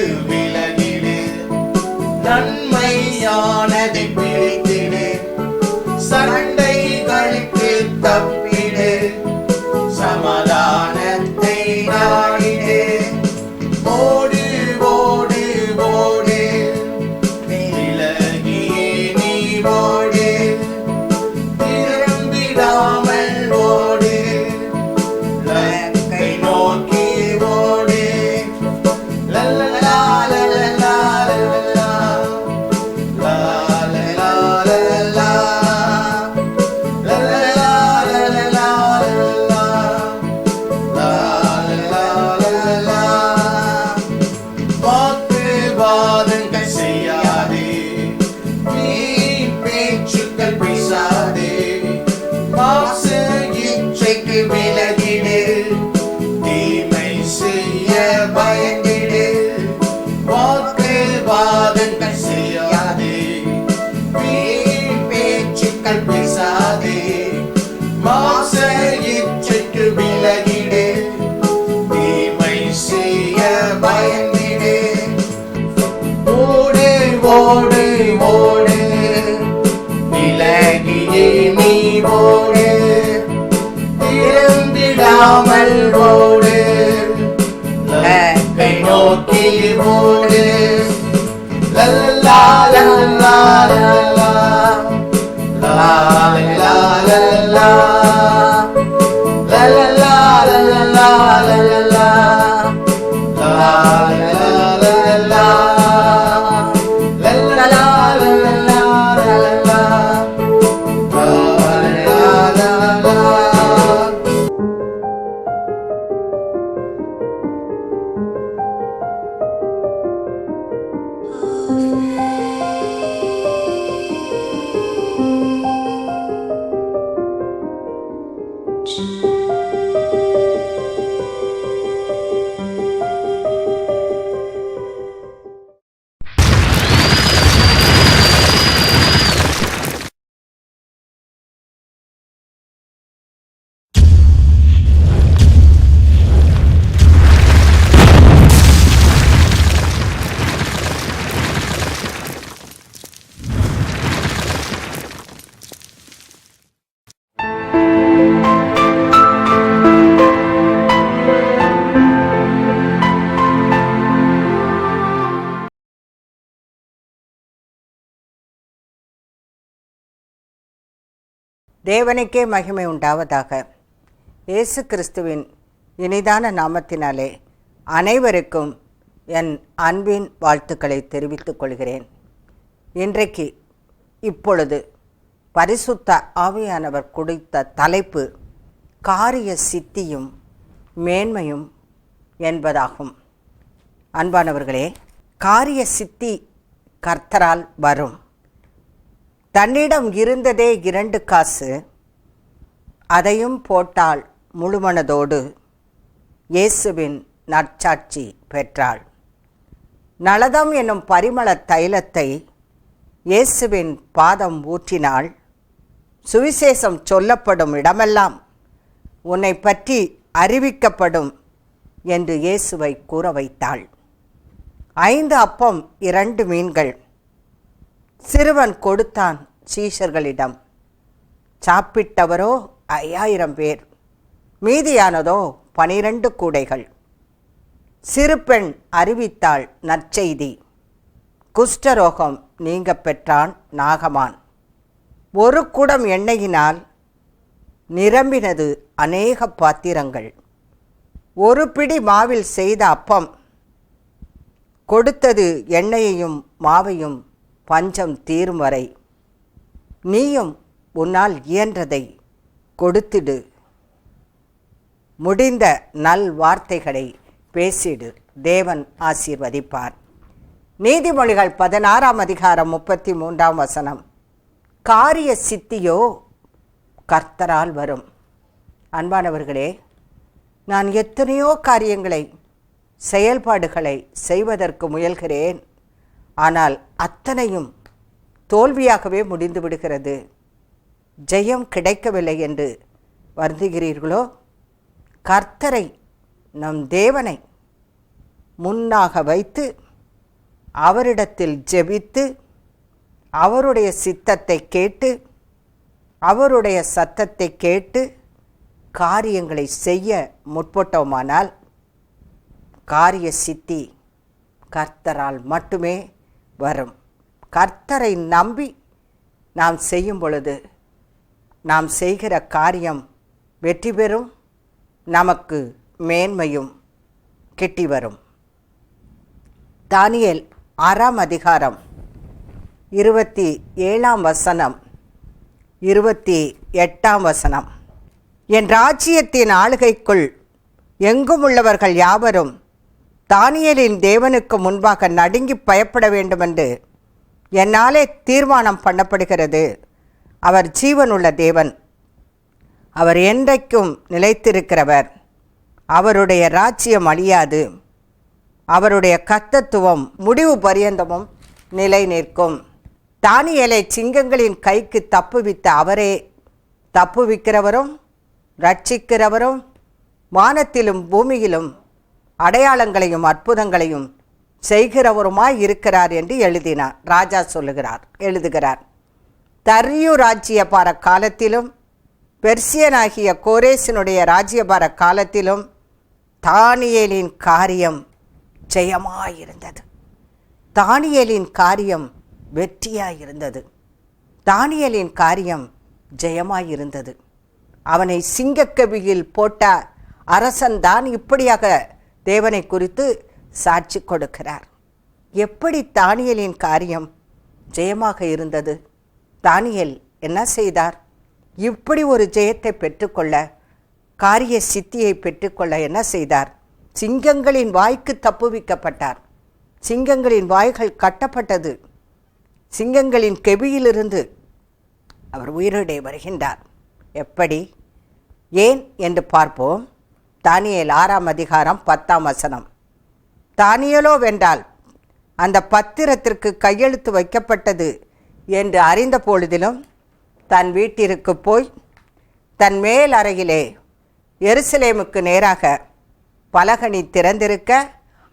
உலகிலே நீ ஓடு, திரும்பிடாமல் ஓடு, லக்கை நோக்கி ஓடு. லல்லா லல்லா லல்லா லல்லா லல்லா லல்லா லல்லா லல்லா லல்லா தேவனுக்கே மகிமை உண்டாவதாக. இயேசு கிறிஸ்துவின் இனிதான நாமத்தினாலே அனைவருக்கும் என் அன்பின் வாழ்த்துக்களை தெரிவித்துக் கொள்கிறேன். இன்றைக்கு இப்பொழுது பரிசுத்த ஆவியானவர் கொடுத்த தலைப்பு காரிய சித்தியும் மேன்மையும் என்பதாகும். அன்பானவர்களே, காரிய சித்தி கர்த்தரால் வரும். தன்னிடம் இருந்ததே 2 காசு, அதையும் போட்டாள் முழுமனதோடு இயேசுவின் நற்சாட்சி பெற்றாள். நளதம் என்னும் பரிமள தைலத்தை இயேசுவின் பாதம் ஊற்றினாள். சுவிசேஷம் சொல்லப்படும் இடமெல்லாம் உன்னை பற்றி அறிவிக்கப்படும் என்று இயேசுவை கூற வைத்தாள். 5 அப்பம் 2 மீன்கள் சிறுவன் கொடுத்தான் சீஷர்களிடம். சாப்பிட்டவரோ 5000 பேர், மீதியானதோ 12 கூடைகள். சிறு பெண் அறிவித்தாள் நற்செய்தி. குஷ்டரோகம் நீங்க பெற்றான் நாகமான். 1 குடம் எண்ணெயினால் நிரம்பினது அநேக பாத்திரங்கள். 1 பிடி மாவில் செய்த அப்பம் கொடுத்தது எண்ணெயையும் மாவையும் பஞ்சம் தீரும் வரை. நீயும் உன்னால் இயன்றதை கொடுத்திடு. முடிந்த நல் வார்த்தைகளை பேசிடு. தேவன் ஆசீர்வதிப்பார். நீதிமொழிகள் 16ஆம் அதிகாரம் 33ஆம் வசனம். காரிய சித்தியோ கர்த்தரால் வரும். அன்பானவர்களே, நான் எத்தனையோ காரியங்களை செயல்பாடுகளை செய்வதற்கு முயல்கிறேன். ஆனால் அத்தனையும் தோல்வியாகவே முடிந்து விடுகிறது. ஜெயம் கிடைக்கவில்லை என்று வருந்துகிறீர்களோ? கர்த்தரை, நம் தேவனை முன்னாக வைத்து அவரிடத்தில் ஜெபித்து அவருடைய சித்தத்தை கேட்டு அவருடைய சத்தத்தை கேட்டு காரியங்களை செய்ய முற்பட்டோமானால் காரிய சித்தி கர்த்தரால் மட்டுமே வரும். கர்த்தரை நம்பி நாம் செய்யும் பொழுது நாம் செய்கிற காரியம் வெற்றி பெறும், நமக்கு மேன்மையும் கிட்டி வரும். தானியேல் 6ஆம் அதிகாரம் 27ஆம் வசனம் 28ஆம் வசனம். என் ராஜ்யத்தின் ஆளுகைக்குள் எங்கும் உள்ளவர்கள் யாவரும் தானியேலின் தேவனுக்கு முன்பாக நடுங்கி பயப்பட வேண்டுமென்று என்னாலே தீர்மானம் பண்ணப்படுகிறது. அவர் ஜீவனுள்ள தேவன், அவர் என்றைக்கும் நிலைத்திருக்கிறவர். அவருடைய ராஜ்யம் அழியாது, அவருடைய கர்த்தத்துவம் முடிவு பரியந்தமும் நிலை நிற்கும். தானியேலை சிங்கங்களின் கைக்கு தப்புவித்த அவரே தப்புவிக்கிறவரும் ரட்சிக்கிறவரும் வானத்திலும் பூமியிலும் அடையாளங்களையும் அற்புதங்களையும் செய்கிறவருமாய் இருக்கிறார் என்று எழுதினார். ராஜா எழுதுகிறார். தரியு ராஜ்யபார காலத்திலும் பெர்சியனாகிய கோரேசினுடைய ராஜ்யபார காலத்திலும் தானியேலின் காரியம் ஜெயமாயிருந்தது. தானியேலின் காரியம் வெற்றியாயிருந்தது. தானியேலின் காரியம் ஜெயமாயிருந்தது. அவனை சிங்கக்கவியில் போட்ட அரசன்தான் இப்படியாக தேவனை குறித்து சாட்சி கொடுக்கிறார். எப்படி தானியேலின் காரியம் ஜெயமாக இருந்தது? தானியேல் என்ன செய்தார்? இப்படி ஒரு ஜெயத்தை பெற்றுக்கொள்ள, காரிய சித்தியை பெற்றுக்கொள்ள என்ன செய்தார்? சிங்கங்களின் வாய்க்கு தப்புவிக்கப்பட்டார். சிங்கங்களின் வாய்கள் கட்டப்பட்டது. சிங்கங்களின் கெபியிலிருந்து அவர் உயிரோடே வருகின்றார். எப்படி, ஏன் என்று பார்ப்போம். தானியேல் 6ஆம் அதிகாரம் 10ஆம் வசனம். தானியேலோ வென்றால் அந்த பத்திரத்திற்கு கையெழுத்து வைக்கப்பட்டது என்று அறிந்த பொழுதிலும் தன் வீட்டிற்கு போய் தன் மேல் அறையிலே எருசலேமுக்கு நேராக பலகணி திறந்திருக்க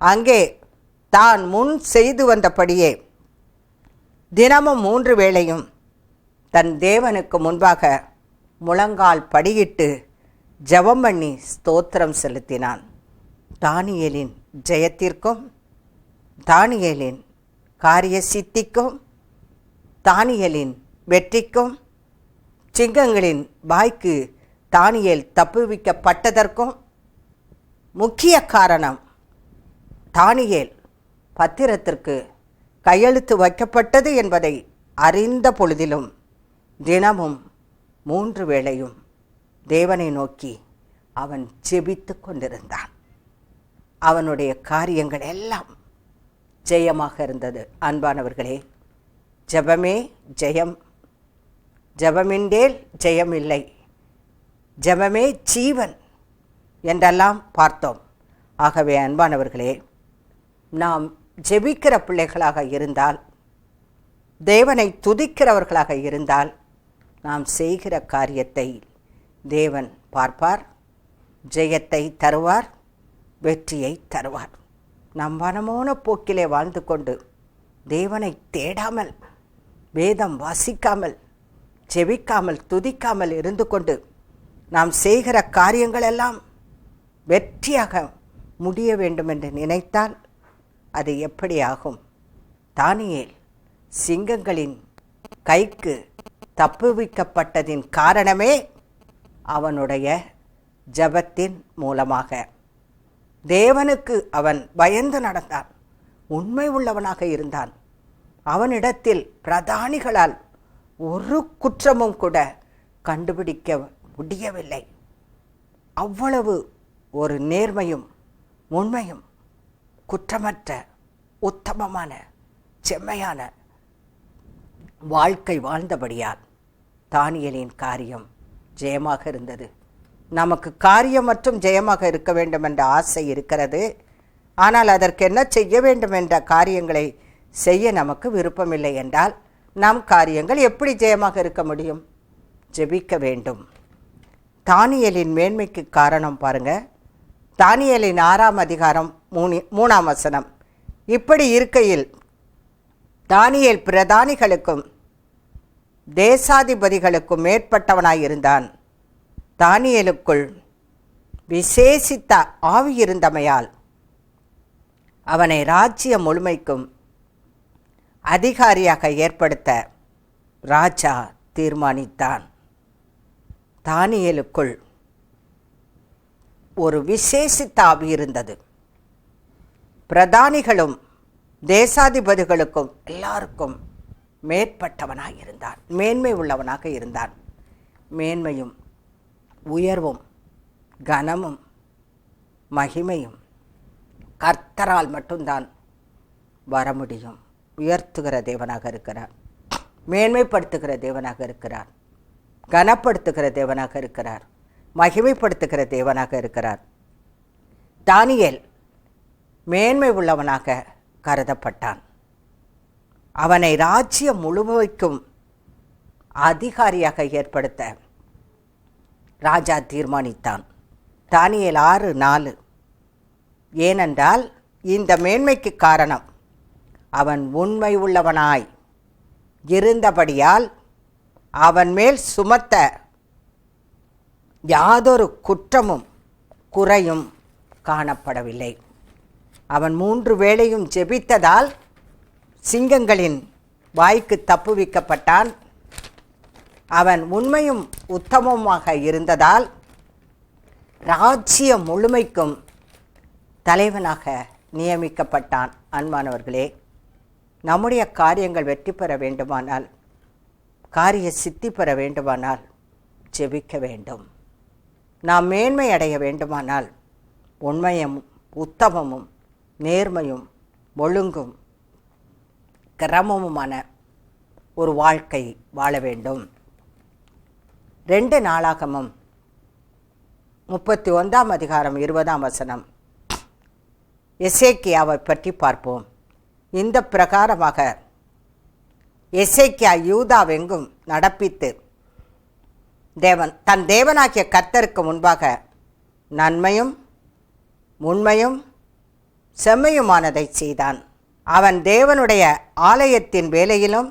அங்கே தான் முன் செய்து வந்தபடியே தினமும் 3 வேளையும் தன் தேவனுக்கு முன்பாக முழங்கால் படியிட்டு ஜெபம் பண்ணி ஸ்தோத்திரம் செலுத்தினான். தானியேலின் ஜெயத்திற்கும், தானியேலின் காரிய சித்திக்கும், தானியேலின் வெற்றிக்கும், சிங்கங்களின் வாய்க்கு தானியேல் தப்புவிக்கப்பட்டதற்கும் முக்கிய காரணம் தானியேல் பத்திரத்திற்கு கையெழுத்து வைக்கப்பட்டது என்பதை அறிந்த பொழுதிலும் தினமும் 3 வேளையும் தேவனை நோக்கி அவன் ஜெபித்து கொண்டிருந்தான். அவனுடைய காரியங்கள் எல்லாம் ஜெயமாக இருந்தது. அன்பானவர்களே, ஜெபமே ஜெயம், ஜெபமின்றேல் ஜெயம் இல்லை, ஜெபமே ஜீவன் என்றெல்லாம் பார்த்தோம். ஆகவே அன்பானவர்களே, நாம் ஜெபிக்கிற பிள்ளைகளாக இருந்தால், தேவனை துதிக்கிறவர்களாக இருந்தால், நாம் செய்கிற காரியத்தை தேவன் பார்ப்பார், ஜெயத்தை தருவார், வெற்றியை தருவார். நம் வனமான போக்கிலே வாழ்ந்து கொண்டு தேவனை தேடாமல், வேதம் வாசிக்காமல், ஜெபிக்காமல், துதிக்காமல் இருந்து கொண்டு நாம் செய்கிற காரியங்களெல்லாம் வெற்றியாக முடிய வேண்டும் என்று நினைத்தால் அது எப்படி ஆகும்? தானியேல் சிங்கங்களின் கைக்கு தப்புவிக்கப்பட்டதின் காரணமே அவனுடைய ஜெபத்தின் மூலமாக. தேவனுக்கு அவன் பயந்து நடந்தான், உண்மை உள்ளவனாக இருந்தான். அவனிடத்தில் பிரதானிகளால் ஒரு குற்றமும் கூட கண்டுபிடிக்க முடியவில்லை. அவ்வளவு ஒரு நேர்மையும் உண்மையும் குற்றமற்ற உத்தமமான செம்மையான வாழ்க்கை வாழ்ந்தபடியால் தானியேலின் காரியம் ஜெயமாக இருந்தது. நமக்கு காரியம் மற்றும் ஜெயமாக இருக்க வேண்டும் என்ற ஆசை இருக்கிறது. ஆனால் அதற்கு என்ன செய்ய வேண்டும் என்ற காரியங்களை செய்ய நமக்கு விருப்பமில்லை என்றால் நம் காரியங்கள் எப்படி ஜெயமாக இருக்க முடியும்? ஜெபிக்க வேண்டும். தானியேலின் மேன்மைக்கு காரணம் பாருங்க. தானியேலின் 6ஆம் அதிகாரம் 3ஆம் வசனம். இப்படி இருக்கையில் தானியேல் பிரதானிகளுக்கும் தேசாதிபதிகளுக்கும் மேற்பட்டவனாயிருந்தான். தானியேலுக்குள் விசேஷித்த ஆவி இருந்தமையால் அவனை ராஜ்யம் முழுமைக்கும் அதிகாரியாக ஏற்படுத்த ராஜா தீர்மானித்தான். தானியேலுக்குள் ஒரு விசேஷித்த ஆவி இருந்தது. பிரதானிகளும் தேசாதிபதிகளுக்கும் எல்லாருக்கும் மேற்பட்டவனாக இருந்தான், மேன்மை உள்ளவனாக இருந்தான். மேன்மையும் உயர்வும் கனமும் மகிமையும் கர்த்தரால் மட்டும்தான் வர முடியும். உயர்த்துகிற தேவனாக இருக்கிறார், மேன்மைப்படுத்துகிற தேவனாக இருக்கிறார், கனப்படுத்துகிற தேவனாக இருக்கிறார், மகிமைப்படுத்துகிற தேவனாக இருக்கிறார். தானியேல் மேன்மை உள்ளவனாக கருதப்பட்டான். அவனை ராஜ்யம் முழுமைக்கும் அதிகாரியாக ஏற்படுத்த ராஜா தீர்மானித்தான். தானியேல் 6:4. ஏனென்றால் இந்த மேன்மைக்கு காரணம் அவன் உண்மை உள்ளவனாய் இருந்தபடியால் அவன் மேல் சுமத்த யாதொரு குற்றமும் குறையும் காணப்படவில்லை. அவன் 3 வேளையும் ஜெபித்ததால் சிங்கங்களின் வாய்க்கு தப்புவிக்கப்பட்டான். அவன் உண்மையும் உத்தமமாக இருந்ததால் ராஜ்யம் முழுமைக்கும் தலைவனாக நியமிக்கப்பட்டான். அன்பானவர்களே, நம்முடைய காரியங்கள் வெற்றி பெற வேண்டுமானால், காரிய சித்தி பெற வேண்டுமானால் ஜெபிக்க வேண்டும். நாம் மேன்மை அடைய வேண்டுமானால் உண்மையும் உத்தமமும் நேர்மையும் ஒழுங்கும் கிரமமுமான ஒரு வாழ்க்கை வாழ வேண்டும். 2 நாளாகமம் 31 அதிகாரம் 20 எசேக்கியாவை பற்றி பார்ப்போம். இந்த பிரகாரமாக எசேக்கியா யூதாவெங்கும் நடப்பித்து தன் தேவனாகிய கர்த்தருக்கு முன்பாக நன்மையும் உண்மையும் செம்மையுமானதை செய்தான். அவன் தேவனுடைய ஆலயத்தின் வேலையிலும்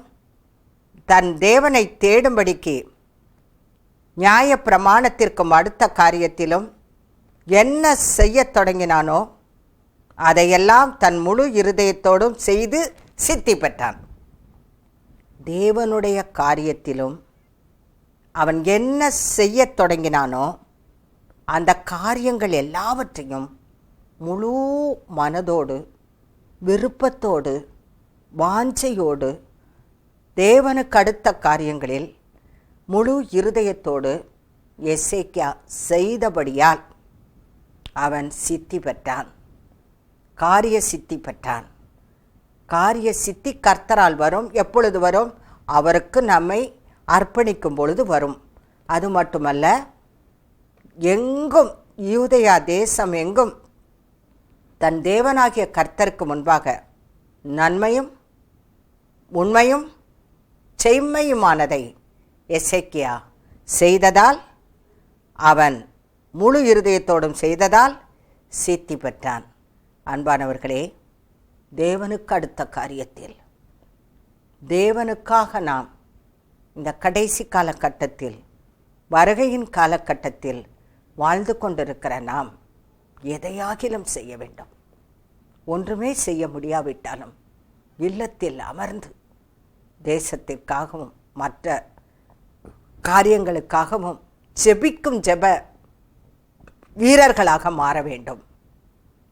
தன் தேவனை தேடும்படிக்கு நியாய பிரமாணத்திற்கும் அடுத்த காரியத்திலும் என்ன செய்யத் தொடங்கினானோ அதையெல்லாம் தன் முழு இருதயத்தோடும் செய்து சித்தி பெற்றான். தேவனுடைய காரியத்திலும் அவன் என்ன செய்யத் தொடங்கினானோ அந்த காரியங்கள் எல்லாவற்றையும் முழு மனதோடு விருப்பத்தோடு வாஞ்சையோடு தேவனுக்கு அடுத்த காரியங்களில் முழு இருதயத்தோடு எசேக்கியா செய்தபடியால் அவன் சித்தி பெற்றான், காரிய சித்தி பெற்றான். காரிய சித்தி கர்த்தரால் வரும். எப்பொழுது வரும்? அவருக்கு நம்மை அர்ப்பணிக்கும் பொழுது வரும். அது மட்டுமல்ல, எங்கும் யூதேயா தேசம் எங்கும் தன் தேவனாகிய கர்த்தருக்கு முன்பாக நன்மையும் உண்மையும் செம்மையுமானதை எசேக்கியா செய்ததால், அவன் முழு இருதயத்தோடும் செய்ததால் சித்தி பெற்றான். அன்பானவர்களே, தேவனுக்கு அடுத்த காரியத்தில், தேவனுக்காக நாம் இந்த கடைசி காலகட்டத்தில், வருகையின் காலகட்டத்தில் வாழ்ந்து கொண்டிருக்கிற நாம் எதையாகிலும் செய்ய வேண்டும். ஒன்றுமே செய்ய முடியாவிட்டாலும் இல்லத்தில் அமர்ந்து தேசத்திற்காகவும் மற்ற காரியங்களுக்காகவும் ஜெபிக்கும் ஜெப வீரர்களாக மாற வேண்டும்.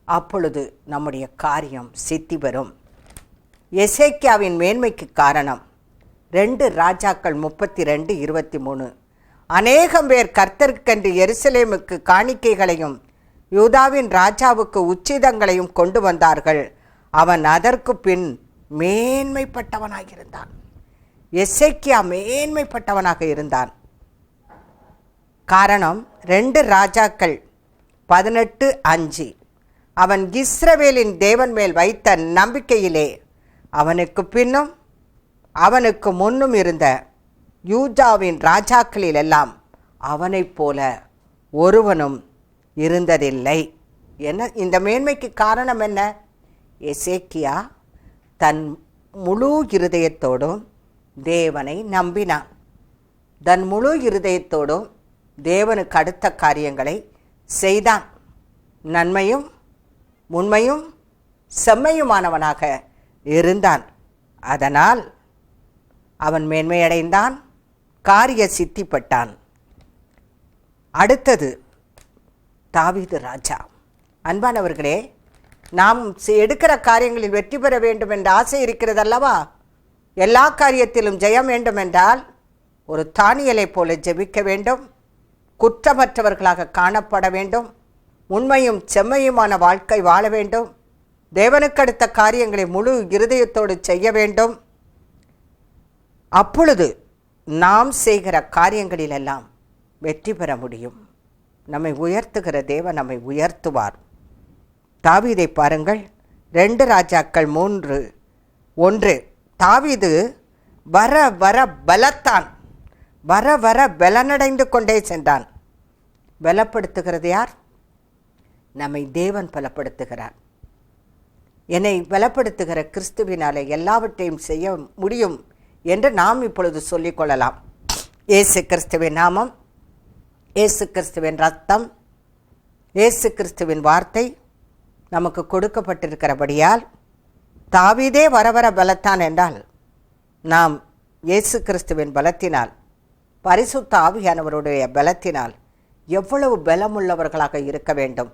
அப்பொழுது நம்முடைய காரியம் சித்தி பெறும். எசேக்கியாவின் மேன்மைக்கு காரணம் 2 ராஜாக்கள் 32:23. அநேகம் பேர் கர்த்தருக்கென்று எருசலேமுக்கு காணிக்கைகளையும் யூதாவின் ராஜாவுக்கு உச்சிதங்களையும் கொண்டு வந்தார்கள். அவன் அதற்கு பின் மேன்மைப்பட்டவனாக இருந்தான். எசேக்கியா மேன்மைப்பட்டவனாக இருந்தான். காரணம் 2 ராஜாக்கள் 18:5. அவன் இஸ்ரவேலின் தேவன் மேல் வைத்த நம்பிக்கையிலே அவனுக்கு பின்னும் அவனுக்கு முன்னும் இருந்த யூதாவின் ராஜாக்களில் எல்லாம் அவனைப் போல ஒருவனும் இருந்ததில்லை. என்ன இந்த மேன்மைக்கு காரணம் என்ன? எசேக்கியா தன் முழு இருதயத்தோடும் தேவனை நம்பினான். தன் முழு இருதயத்தோடும் தேவனுக்கு அடுத்த காரியங்களை செய்தான். நன்மையும் உண்மையும் செம்மையுமானவனாக இருந்தான். அதனால் அவன் மேன்மையடைந்தான், காரிய சித்திப்பட்டான். அடுத்தது தாவீது ராஜா. அன்பானவர்களே, நாம் எடுக்கிற காரியங்களில் வெற்றி பெற வேண்டும் என்ற ஆசை இருக்கிறது அல்லவா? எல்லா காரியத்திலும் ஜெயம் வேண்டும் என்றால் ஒரு தானியலை போல ஜெபிக்க வேண்டும், குற்றமற்றவர்களாக காணப்பட வேண்டும், உண்மையும் செம்மையுமான வாழ்க்கை வாழ வேண்டும், தேவனுக்கு அடுத்த காரியங்களை முழு இருதயத்தோடு செய்ய வேண்டும். அப்பொழுது நாம் செய்கிற காரியங்களிலெல்லாம் வெற்றி பெற முடியும். நம்மை உயர்த்துகிற தேவன் நம்மை உயர்த்துவார். தாவீதை பாருங்கள், 2 ராஜாக்கள் 3:1. தாவீது வர வர பலத்தான், வர வர பலனடைந்து கொண்டே சென்றான். பலப்படுத்துகிறது யார்? நம்மை தேவன் பலப்படுத்துகிறார். என்னை பலப்படுத்துகிற கிறிஸ்துவினாலே எல்லாவற்றையும் செய்ய முடியும் என்று நாம் இப்பொழுது சொல்லிக்கொள்ளலாம். இயேசு கிறிஸ்துவின் நாமம், இயேசு கிறிஸ்துவின் ரத்தம், இயேசு கிறிஸ்துவின் வார்த்தை நமக்கு கொடுக்கப்பட்டிருக்கிறபடியால் தாவீதே வர வர பலத்தான் என்றால் நாம் இயேசு கிறிஸ்துவின் பலத்தினால், பரிசுத்த ஆவியானவருடைய பலத்தினால் எவ்வளவு பலமுள்ளவர்களாக இருக்க வேண்டும்.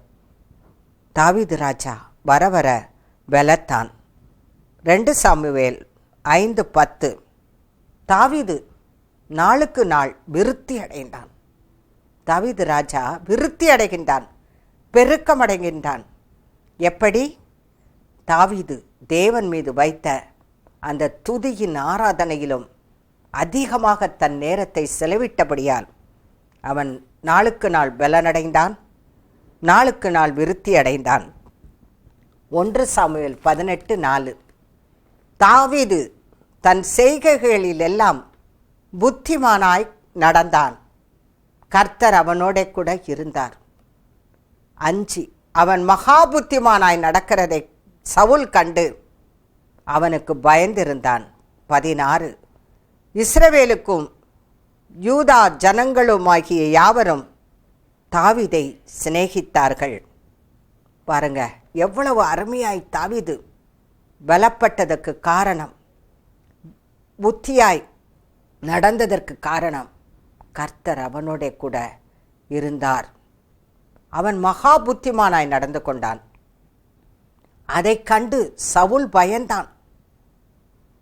தாவீது ராஜா வர வர பலத்தான். 2 சாமுவேல் 5:10. தாவீது நாளுக்கு நாள் விருத்தி அடைந்தான். தாவீது ராஜா விருத்தி அடைகின்றான், பெருக்கமடைகின்றான். எப்படி? தாவீது தேவன் மீது வைத்த அந்த துதியின் ஆராதனையிலும் அதிகமாக தன் நேரத்தை செலவிட்டபடியால் அவன் நாளுக்கு நாள் பலனடைந்தான், நாளுக்கு நாள் விருத்தி அடைந்தான். 1 சாமுவேல் 18:4. தாவீது தன் செய்கைகளிலெல்லாம் புத்திமானாய் நடந்தான், கர்த்தர் அவனோட கூட இருந்தார். 5. அவன் மகா புத்திமானாய் நடக்கிறதை சவுல் கண்டு அவனுக்கு பயந்திருந்தான். 16. இஸ்ரவேலுக்கும் யூதா ஜனங்களுமாகிய யாவரும் தாவீதை சிநேகித்தார்கள். பாருங்க, எவ்வளவு அருமையாய் தாவீது பலப்பட்டதற்கு காரணம், புத்தியாய் நடந்ததற்கு காரணம், கர்த்தர் அவனோட கூட இருந்தார். அவன் மகா புத்திமானாய் நடந்து கொண்டான். அதை கண்டு சவுல் பயந்தான்.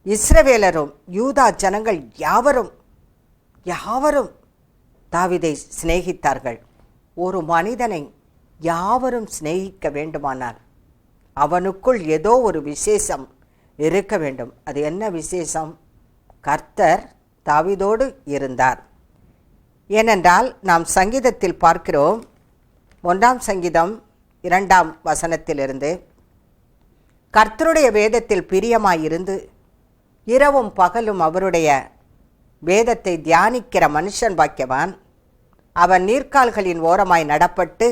இஸ்ரவேலரும் யூதா ஜனங்கள் யாவரும் தாவீதை சிநேகித்தார்கள். ஒரு மனிதனை யாவரும் சிநேகிக்க வேண்டுமானால் அவனுக்குள் ஏதோ ஒரு விசேஷம் இருக்க வேண்டும். அது என்ன விசேஷம்? கர்த்தர் தாவீதோடு இருந்தார். ஏனென்றால் நாம் சங்கீதத்தில் பார்க்கிறோம், 1 சங்கீதம் 2 வசனத்திலிருந்து, கர்த்தருடைய வேதத்தில் பிரியமாயிருந்து இரவும் பகலும் அவருடைய வேதத்தை தியானிக்கிற மனுஷன் பாக்கியவான். அவன் நீர்க்கால்களின் ஓரமாய் நடப்பட்டு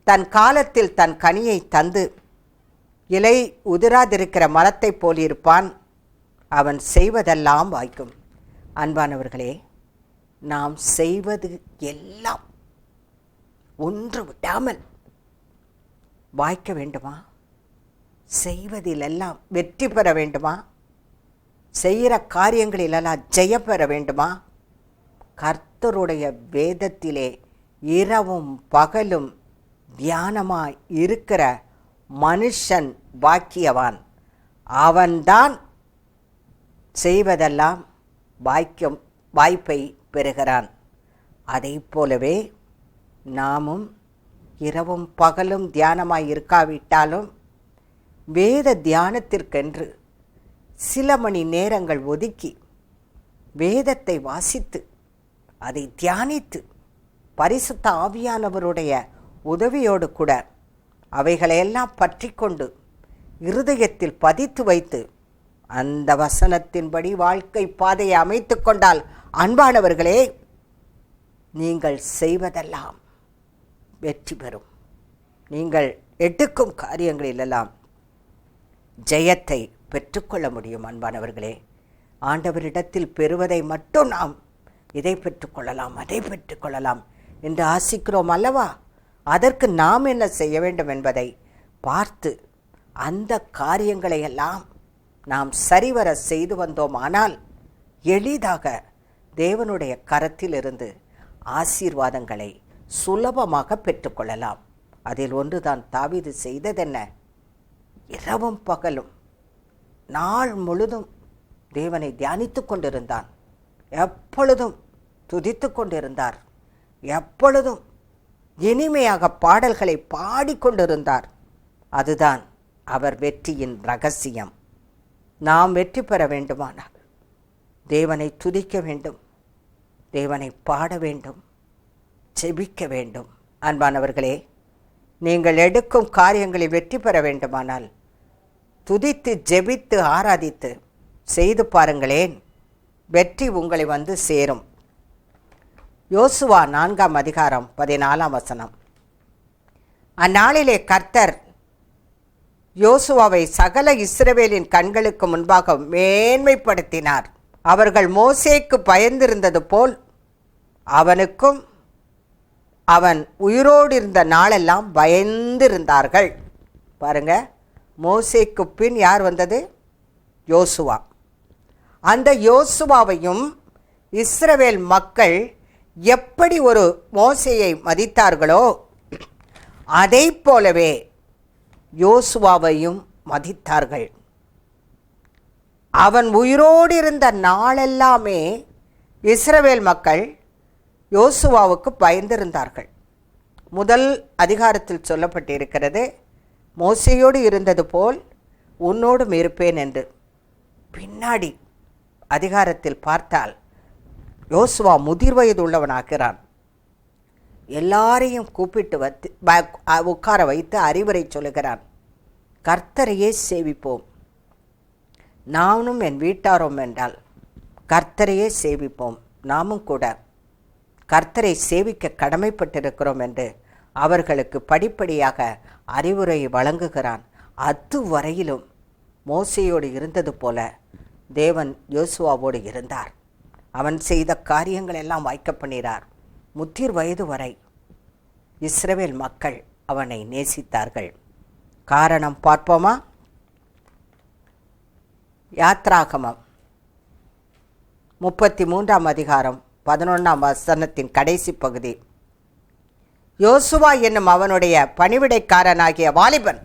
தன் காலத்தில் தன் கனியை தந்து இலை உதிராதிருக்கிற மரத்தை போலிருப்பான். அவன் செய்வதெல்லாம் வாய்க்கும். அன்பானவர்களே, நாம் செய்வது எல்லாம் ஒன்று விடாமல் வாய்க்க வேண்டுமா? செய்வதிலெல்லாம் வெற்றி பெற வேண்டுமா? செய்கிற காரியங்களிலெல்லாம் ஜெயம் பெற வேண்டுமா? கர்த்தருடைய வேதத்திலே இரவும் பகலும் தியானமாய் இருக்கிற மனுஷன் பாக்கியவான். அவன்தான் செய்வதெல்லாம் வாய்ப்பை பெறுகிறான். அதை போலவே நாமும் இரவும் பகலும் தியானமாய் இருக்காவிட்டாலும் வேத தியானத்திற்கென்று சில மணி நேரங்கள் ஒதுக்கி வேதத்தை வாசித்து அதை தியானித்து பரிசுத்த ஆவியானவருடைய உதவியோடு கூட அவைகளையெல்லாம் பற்றி கொண்டு இருதயத்தில் பதித்து வைத்து அந்த வசனத்தின்படி வாழ்க்கை பாதையை அமைத்து கொண்டால், அன்பானவர்களே, நீங்கள் செய்வதெல்லாம் வெற்றி பெறும். நீங்கள் எடுக்கும் காரியங்களிலெல்லாம் ஜெயத்தை பெற்றுக்கொள்ள முடியும். அன்பானவர்களே, ஆண்டவரிடத்தில் பெறுவதை மட்டும் நாம் இதை பெற்றுக்கொள்ளலாம், அதை பெற்றுக்கொள்ளலாம் என்று ஆசிக்கிறோம் அல்லவா? அதற்கு நாம் என்ன செய்ய வேண்டும் என்பதை பார்த்து அந்த காரியங்களையெல்லாம் நாம் சரிவர செய்து வந்தோம். ஆனால் எளிதாக தேவனுடைய கரத்திலிருந்து ஆசீர்வாதங்களை சுலபமாக பெற்றுக்கொள்ளலாம். அதில் ஒன்றுதான் தாவீது செய்ததென்ன? இரவும் பகலும் நாள் முழுதும் தேவனை தியானித்து கொண்டிருந்தான். எப்பொழுதும் துதித்து கொண்டிருந்தார். எப்பொழுதும் இனிமையாக பாடல்களை பாடிக்கொண்டிருந்தார். அதுதான் அவர் வெற்றியின் ரகசியம். நாம் வெற்றி பெற வேண்டுமானால் தேவனை துதிக்க வேண்டும், தேவனை பாட வேண்டும், ஜெபிக்க வேண்டும். அன்பானவர்களே, நீங்கள் எடுக்கும் காரியங்களில் வெற்றி பெற வேண்டுமானால் துதித்து ஜெபித்து ஆராதித்து செய்து பாருங்களேன், வெற்றி உங்களை வந்து சேரும். யோசுவா 4:14. அந்நாளிலே கர்த்தர் யோசுவாவை சகல இஸ்ரவேலின் கண்களுக்கு முன்பாக மேன்மைப்படுத்தினார். அவர்கள் மோசேக்கு பயந்திருந்தது போல் அவனுக்கும் அவன் உயிரோடு இருந்த நாளெல்லாம் பயந்திருந்தார்கள். பாருங்க, மோசேக்கு பின் யார் வந்தது? யோசுவா. அந்த யோசுவாவையும் இஸ்ரவேல் மக்கள் எப்படி ஒரு மோசேயை மதித்தார்களோ அதை போலவே யோசுவாவையும் மதித்தார்கள். அவன் உயிரோடு இருந்த நாளெல்லாமே இஸ்ரவேல் மக்கள் யோசுவாவுக்கு பயந்திருந்தார்கள். முதல் அதிகாரத்தில் சொல்லப்பட்டிருக்கிறது, மோசேயோடு இருந்தது போல் உன்னோடும் இருப்பேன் என்று. பின்னாடி அதிகாரத்தில் பார்த்தால் யோசுவா முதிர் வயது உள்ளவனாகிறான். எல்லாரையும் கூப்பிட்டு உட்கார வைத்து அறிவுரை சொல்லுகிறான். கர்த்தரையே சேவிப்போம், நானும் என் வீட்டாரோம் என்றால் கர்த்தரையே சேவிப்போம், நாமும் கூட கர்த்தரை சேவிக்க கடமைப்பட்டிருக்கிறோம் என்று அவர்களுக்கு படிப்படியாக அறிவுரை வழங்குகிறான். அதுவரையிலும் மோசேயோடு இருந்தது போல தேவன் யோசுவாவோடு இருந்தார். அவன் செய்த காரியங்கள் எல்லாம் வாய்க்க பண்ணினார். முதிர் வயது வரை இஸ்ரவேல் மக்கள் அவனை நேசித்தார்கள். காரணம் பார்ப்போமா? யாத்ராகமம் 33 அதிகாரம் 11 வசனத்தின் கடைசி பகுதி. யோசுவா என்னும் அவனுடைய பணிவிடைக்காரனாகிய வாலிபன்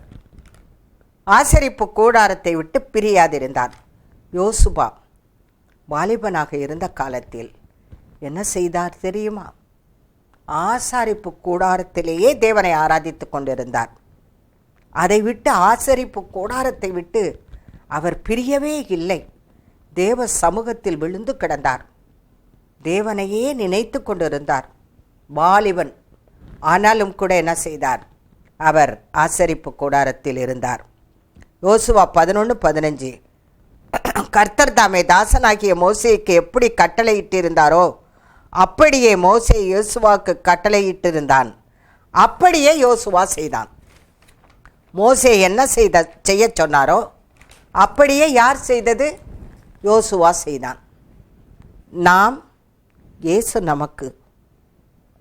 ஆசரிப்பு கூடாரத்தை விட்டு பிரியாதிருந்தான். யோசுவா வாலிபனாக இருந்த காலத்தில் என்ன செய்தார் தெரியுமா? ஆசரிப்பு கூடாரத்திலேயே தேவனை ஆராதித்து கொண்டிருந்தார். அதை விட்டு ஆசரிப்பு கூடாரத்தை விட்டு அவர் பிரியவே இல்லை. தேவ சமூகத்தில் விழுந்து கிடந்தார். தேவனையே நினைத்து கொண்டிருந்தார். வாலிபன் ஆனாலும் கூட என்ன செய்தார்? அவர் ஆசரிப்பு கூடாரத்தில் இருந்தார். யோசுவா 11:15 கர்த்தர் தாமே தாசனாகிய மோசேக்கு எப்படி கட்டளையிட்டிருந்தாரோ அப்படியே மோசே யோசுவாவுக்கு கட்டளையிட்டிருந்தான். அப்படியே யோசுவா செய்தான். மோசே என்ன செய்ய சொன்னாரோ அப்படியே யார் செய்தது? யோசுவா செய்தான். இயேசு நமக்கு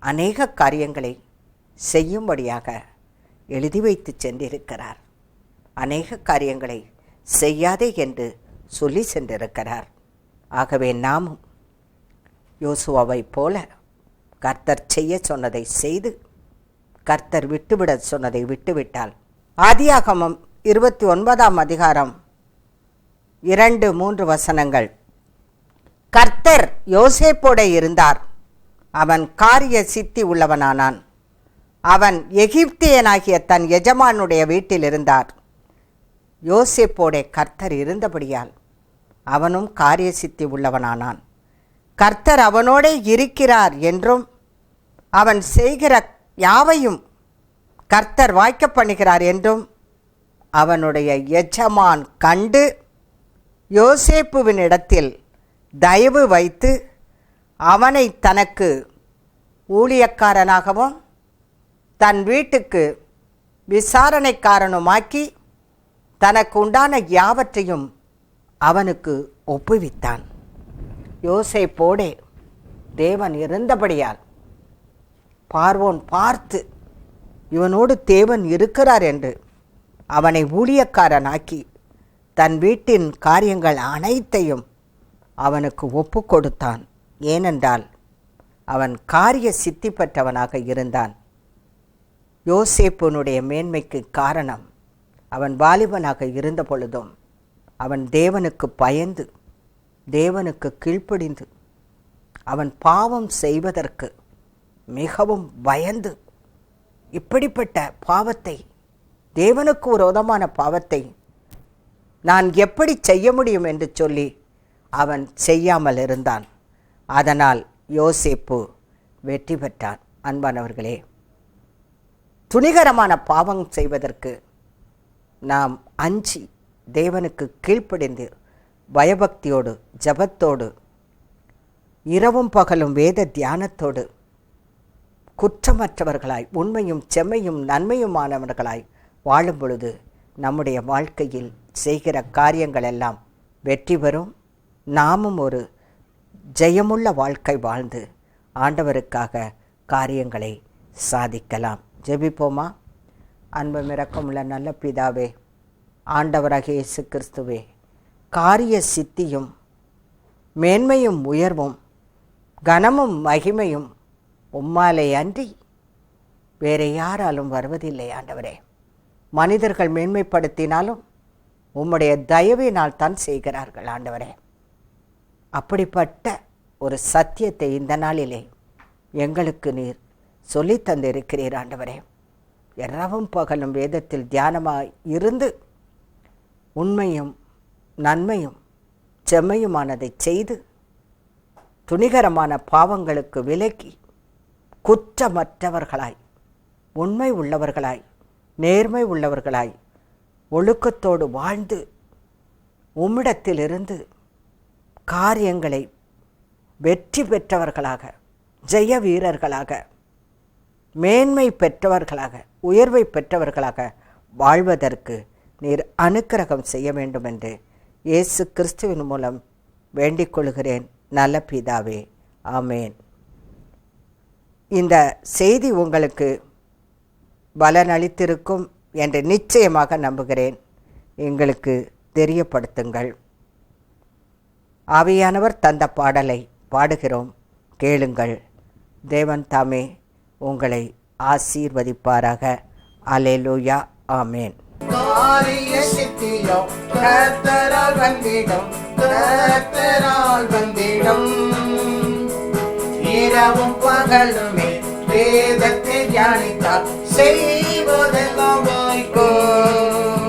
அநேக காரியங்களை செய்யும்படியாக எழுதி வைத்து சென்றிருக்கிறார். அநேக காரியங்களை செய்யாதே என்று சொல்லி சென்றிருக்கிறார். ஆகவே நாமும் யோசுவாவை போல கர்த்தர் செய்ய சொன்னதை செய்து கர்த்தர் விட்டுவிட சொன்னதை விட்டுவிட்டால், ஆதியாகமம் 29 அதிகாரம் 2-3 வசனங்கள். கர்த்தர் யோசேப்போட இருந்தார், அவன் காரிய சித்தி உள்ளவனானான். அவன் எகிப்தியனாகிய தன் எஜமானுடைய வீட்டில் இருந்தார். யோசேப்போட கர்த்தர் இருந்தபடியால் அவனும் காரிய சித்தி உள்ளவனானான். கர்த்தர் அவனோட இருக்கிறார் என்றும் அவன் செய்கிற யாவையும் கர்த்தர் வாய்க்க பண்ணுகிறார் என்றும் அவனுடைய எஜமான் கண்டு யோசேப்புவினிடத்தில் தயவு வைத்து அவனை தனக்கு ஊழியக்காரனாகவும் தன் வீட்டுக்கு விசாரணைக்காரனுமாக்கி தனக்கு உண்டான யாவற்றையும் அவனுக்கு ஒப்புவித்தான். யோசேப்போடே தேவன் இருந்தபடியால் பார்வோன் பார்த்து இவனோடு தேவன் இருக்கிறார் என்று அவனை ஊழியக்காரனாக்கி தன் வீட்டின் காரியங்கள் அனைத்தையும் அவனுக்கு ஒப்பு கொடுத்தான். ஏனென்றால் அவன் காரிய சித்தி பெற்றவனாக இருந்தான். யோசேப்பினுடைய மேன்மைக்கு காரணம், அவன் வாலிபனாக இருந்த பொழுதும் அவன் தேவனுக்கு பயந்து தேவனுக்கு கீழ்ப்படிந்து அவன் பாவம் செய்வதற்கு மிகவும் பயந்து, இப்படிப்பட்ட பாவத்தை, தேவனுக்கு விரோதமான பாவத்தை நான் எப்படி செய்ய முடியும் என்று சொல்லி அவன் செய்யாமல் இருந்தான். அதனால் யோசேப்பு வெற்றி பெற்றான். அன்பானவர்களே, துணிகரமான பாவம் செய்வதற்கு நாம் அஞ்சி தேவனுக்கு கீழ்ப்படிந்து பயபக்தியோடு ஜபத்தோடு இரவும் பகலும் வேத தியானத்தோடு குற்றமற்றவர்களாய் உண்மையும் செம்மையும் நன்மையுமானவர்களாய் வாழும் பொழுது நம்முடைய வாழ்க்கையில் செய்கிற காரியங்கள் எல்லாம் வெற்றி பெறும், நாமும் ஒரு ஜெயமுள்ள வாழ்க்கை வாழ்ந்து ஆண்டவருக்காக காரியங்களை சாதிக்கலாம். ஜெபிப்போமா? அன்பும் இரக்கமுள்ள நல்ல பிதாவே, ஆண்டவராகிய இயேசு கிறிஸ்துவே, காரிய சித்தியும் மேன்மையும் உயர்வும் கனமும் மகிமையும் உம்மாலே அன்றி வேறு யாராலும் வருவதில்லை. ஆண்டவரே, மனிதர்கள் மேன்மைப்படுத்தினாலும் உம்முடைய தயவினால் தான் செய்கிறார்கள். ஆண்டவரே, அப்படிப்பட்ட ஒரு சத்தியத்தை இந்த நாளிலே எங்களுக்கு நீர் சொல்லி தந்திருக்கிறீர். ஆண்டவரே, இரவும் பகலும் வேதத்தில் தியானமாய் இருந்து உண்மையும் நன்மையும் செம்மையுமானதை செய்து துணிகரமான பாவங்களுக்கு விலக்கி குற்றமற்றவர்களாய், உண்மை உள்ளவர்களாய், நேர்மை உள்ளவர்களாய், ஒழுக்கத்தோடு வாழ்ந்து உம்மிடத்திலிருந்து காரியங்களை வெற்றி பெற்றவர்களாக, ஜெய வீரர்களாக, மேன்மை பெற்றவர்களாக, உயர்வை பெற்றவர்களாக வாழ்வதற்கு நீர் அனுக்கிரகம் செய்ய வேண்டும் என்று இயேசு கிறிஸ்துவின் மூலம் வேண்டிக் கொள்கிறேன் நல்ல பிதாவே, ஆமேன். இந்த செய்தி உங்களுக்கு பலனளித்திருக்கும் என்று நிச்சயமாக நம்புகிறேன். எங்களுக்கு தெரியப்படுத்துங்கள். ஆவியானவர் தந்த பாடலை பாடுகிறோம், கேளுங்கள். தேவன் தாமே உங்களை ஆசீர்வதிப்பாராக. அல்லேலூயா, ஆமேன். காரிய சித்தியோ கர்த்தரால் வந்திடும், கர்த்தரால் வந்திடும். இரவும் பகலுமே வேதத்தை தியானித்தால் செய்வதெல்லாம் வாய்க்கும்.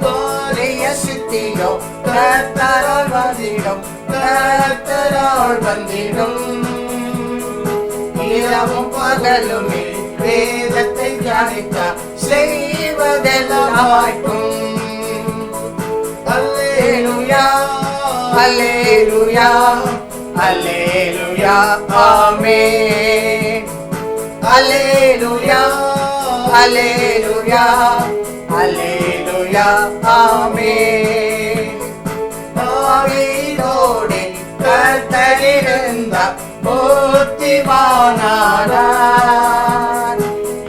காரிய சித்தியோ கர்த்தரால் வந்திடும், கர்த்தரால் வந்திடும். இரவும் பகலுமே வேதத்தை தியானித்தால் செய்வதெல்லாம் வாய்க்கும். அல்லேலூயா, அல்லேலூயா, அல்லேலூயா, ஆமென். அல்லேலூயா, அல்லேலூயா, அல்லேலூயா, ஆமென். தாவீதோடே கர்த்தர் இருந்தார், புத்திமானானார்.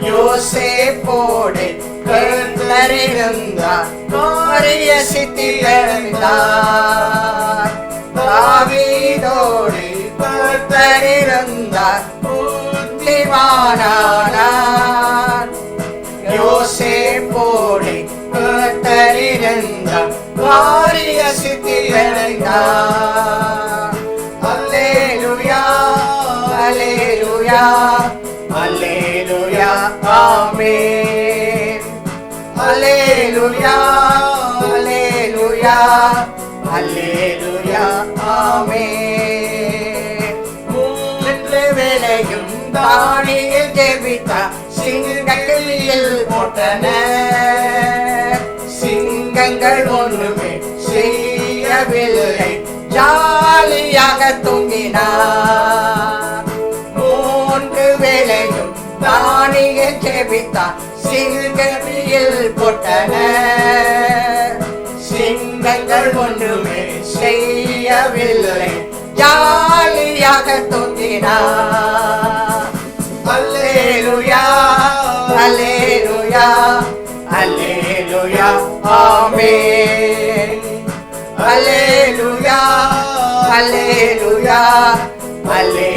யோசேப்போடே கர்த்தர் இருந்தார், காரிய சித்தி அடைந்தார். தாவீதோடே கர்த்தர் இருந்தார், புத்திமானானார். யோசேப்போடே கர்த்தர் இருந்தார், காரிய சித்தி அடைந்தார். அல்லேலூயா, அல்லேலூயா, அல்லேலூயா, ஆமென். அல்லேலூயா, அல்லேலூயா, அல்லேலூயா, ஆமென். மூன்று வேளையும் தானியேல் ஜெபித்தார், சிங்கங்களில் போட்டனர். சிங்கங்கள் ஒன்றுமே செய்யவில்லை, ஜாலியாக தூங்கினார். மூன்று வேளையும் தானியேல் ஜெபித்தார், சிங்கங்களில் போட்டனர். சிங்கங்கள் ஒன்றுமே செய்யவில்லை, ஜாலியாக தூங்கினார். அல்லேலூயா, அல்லேலூயா, அல்லேலூயா, ஆமென். அல்லேலூயா, அல்லேலூயா, அல்லேலூயா.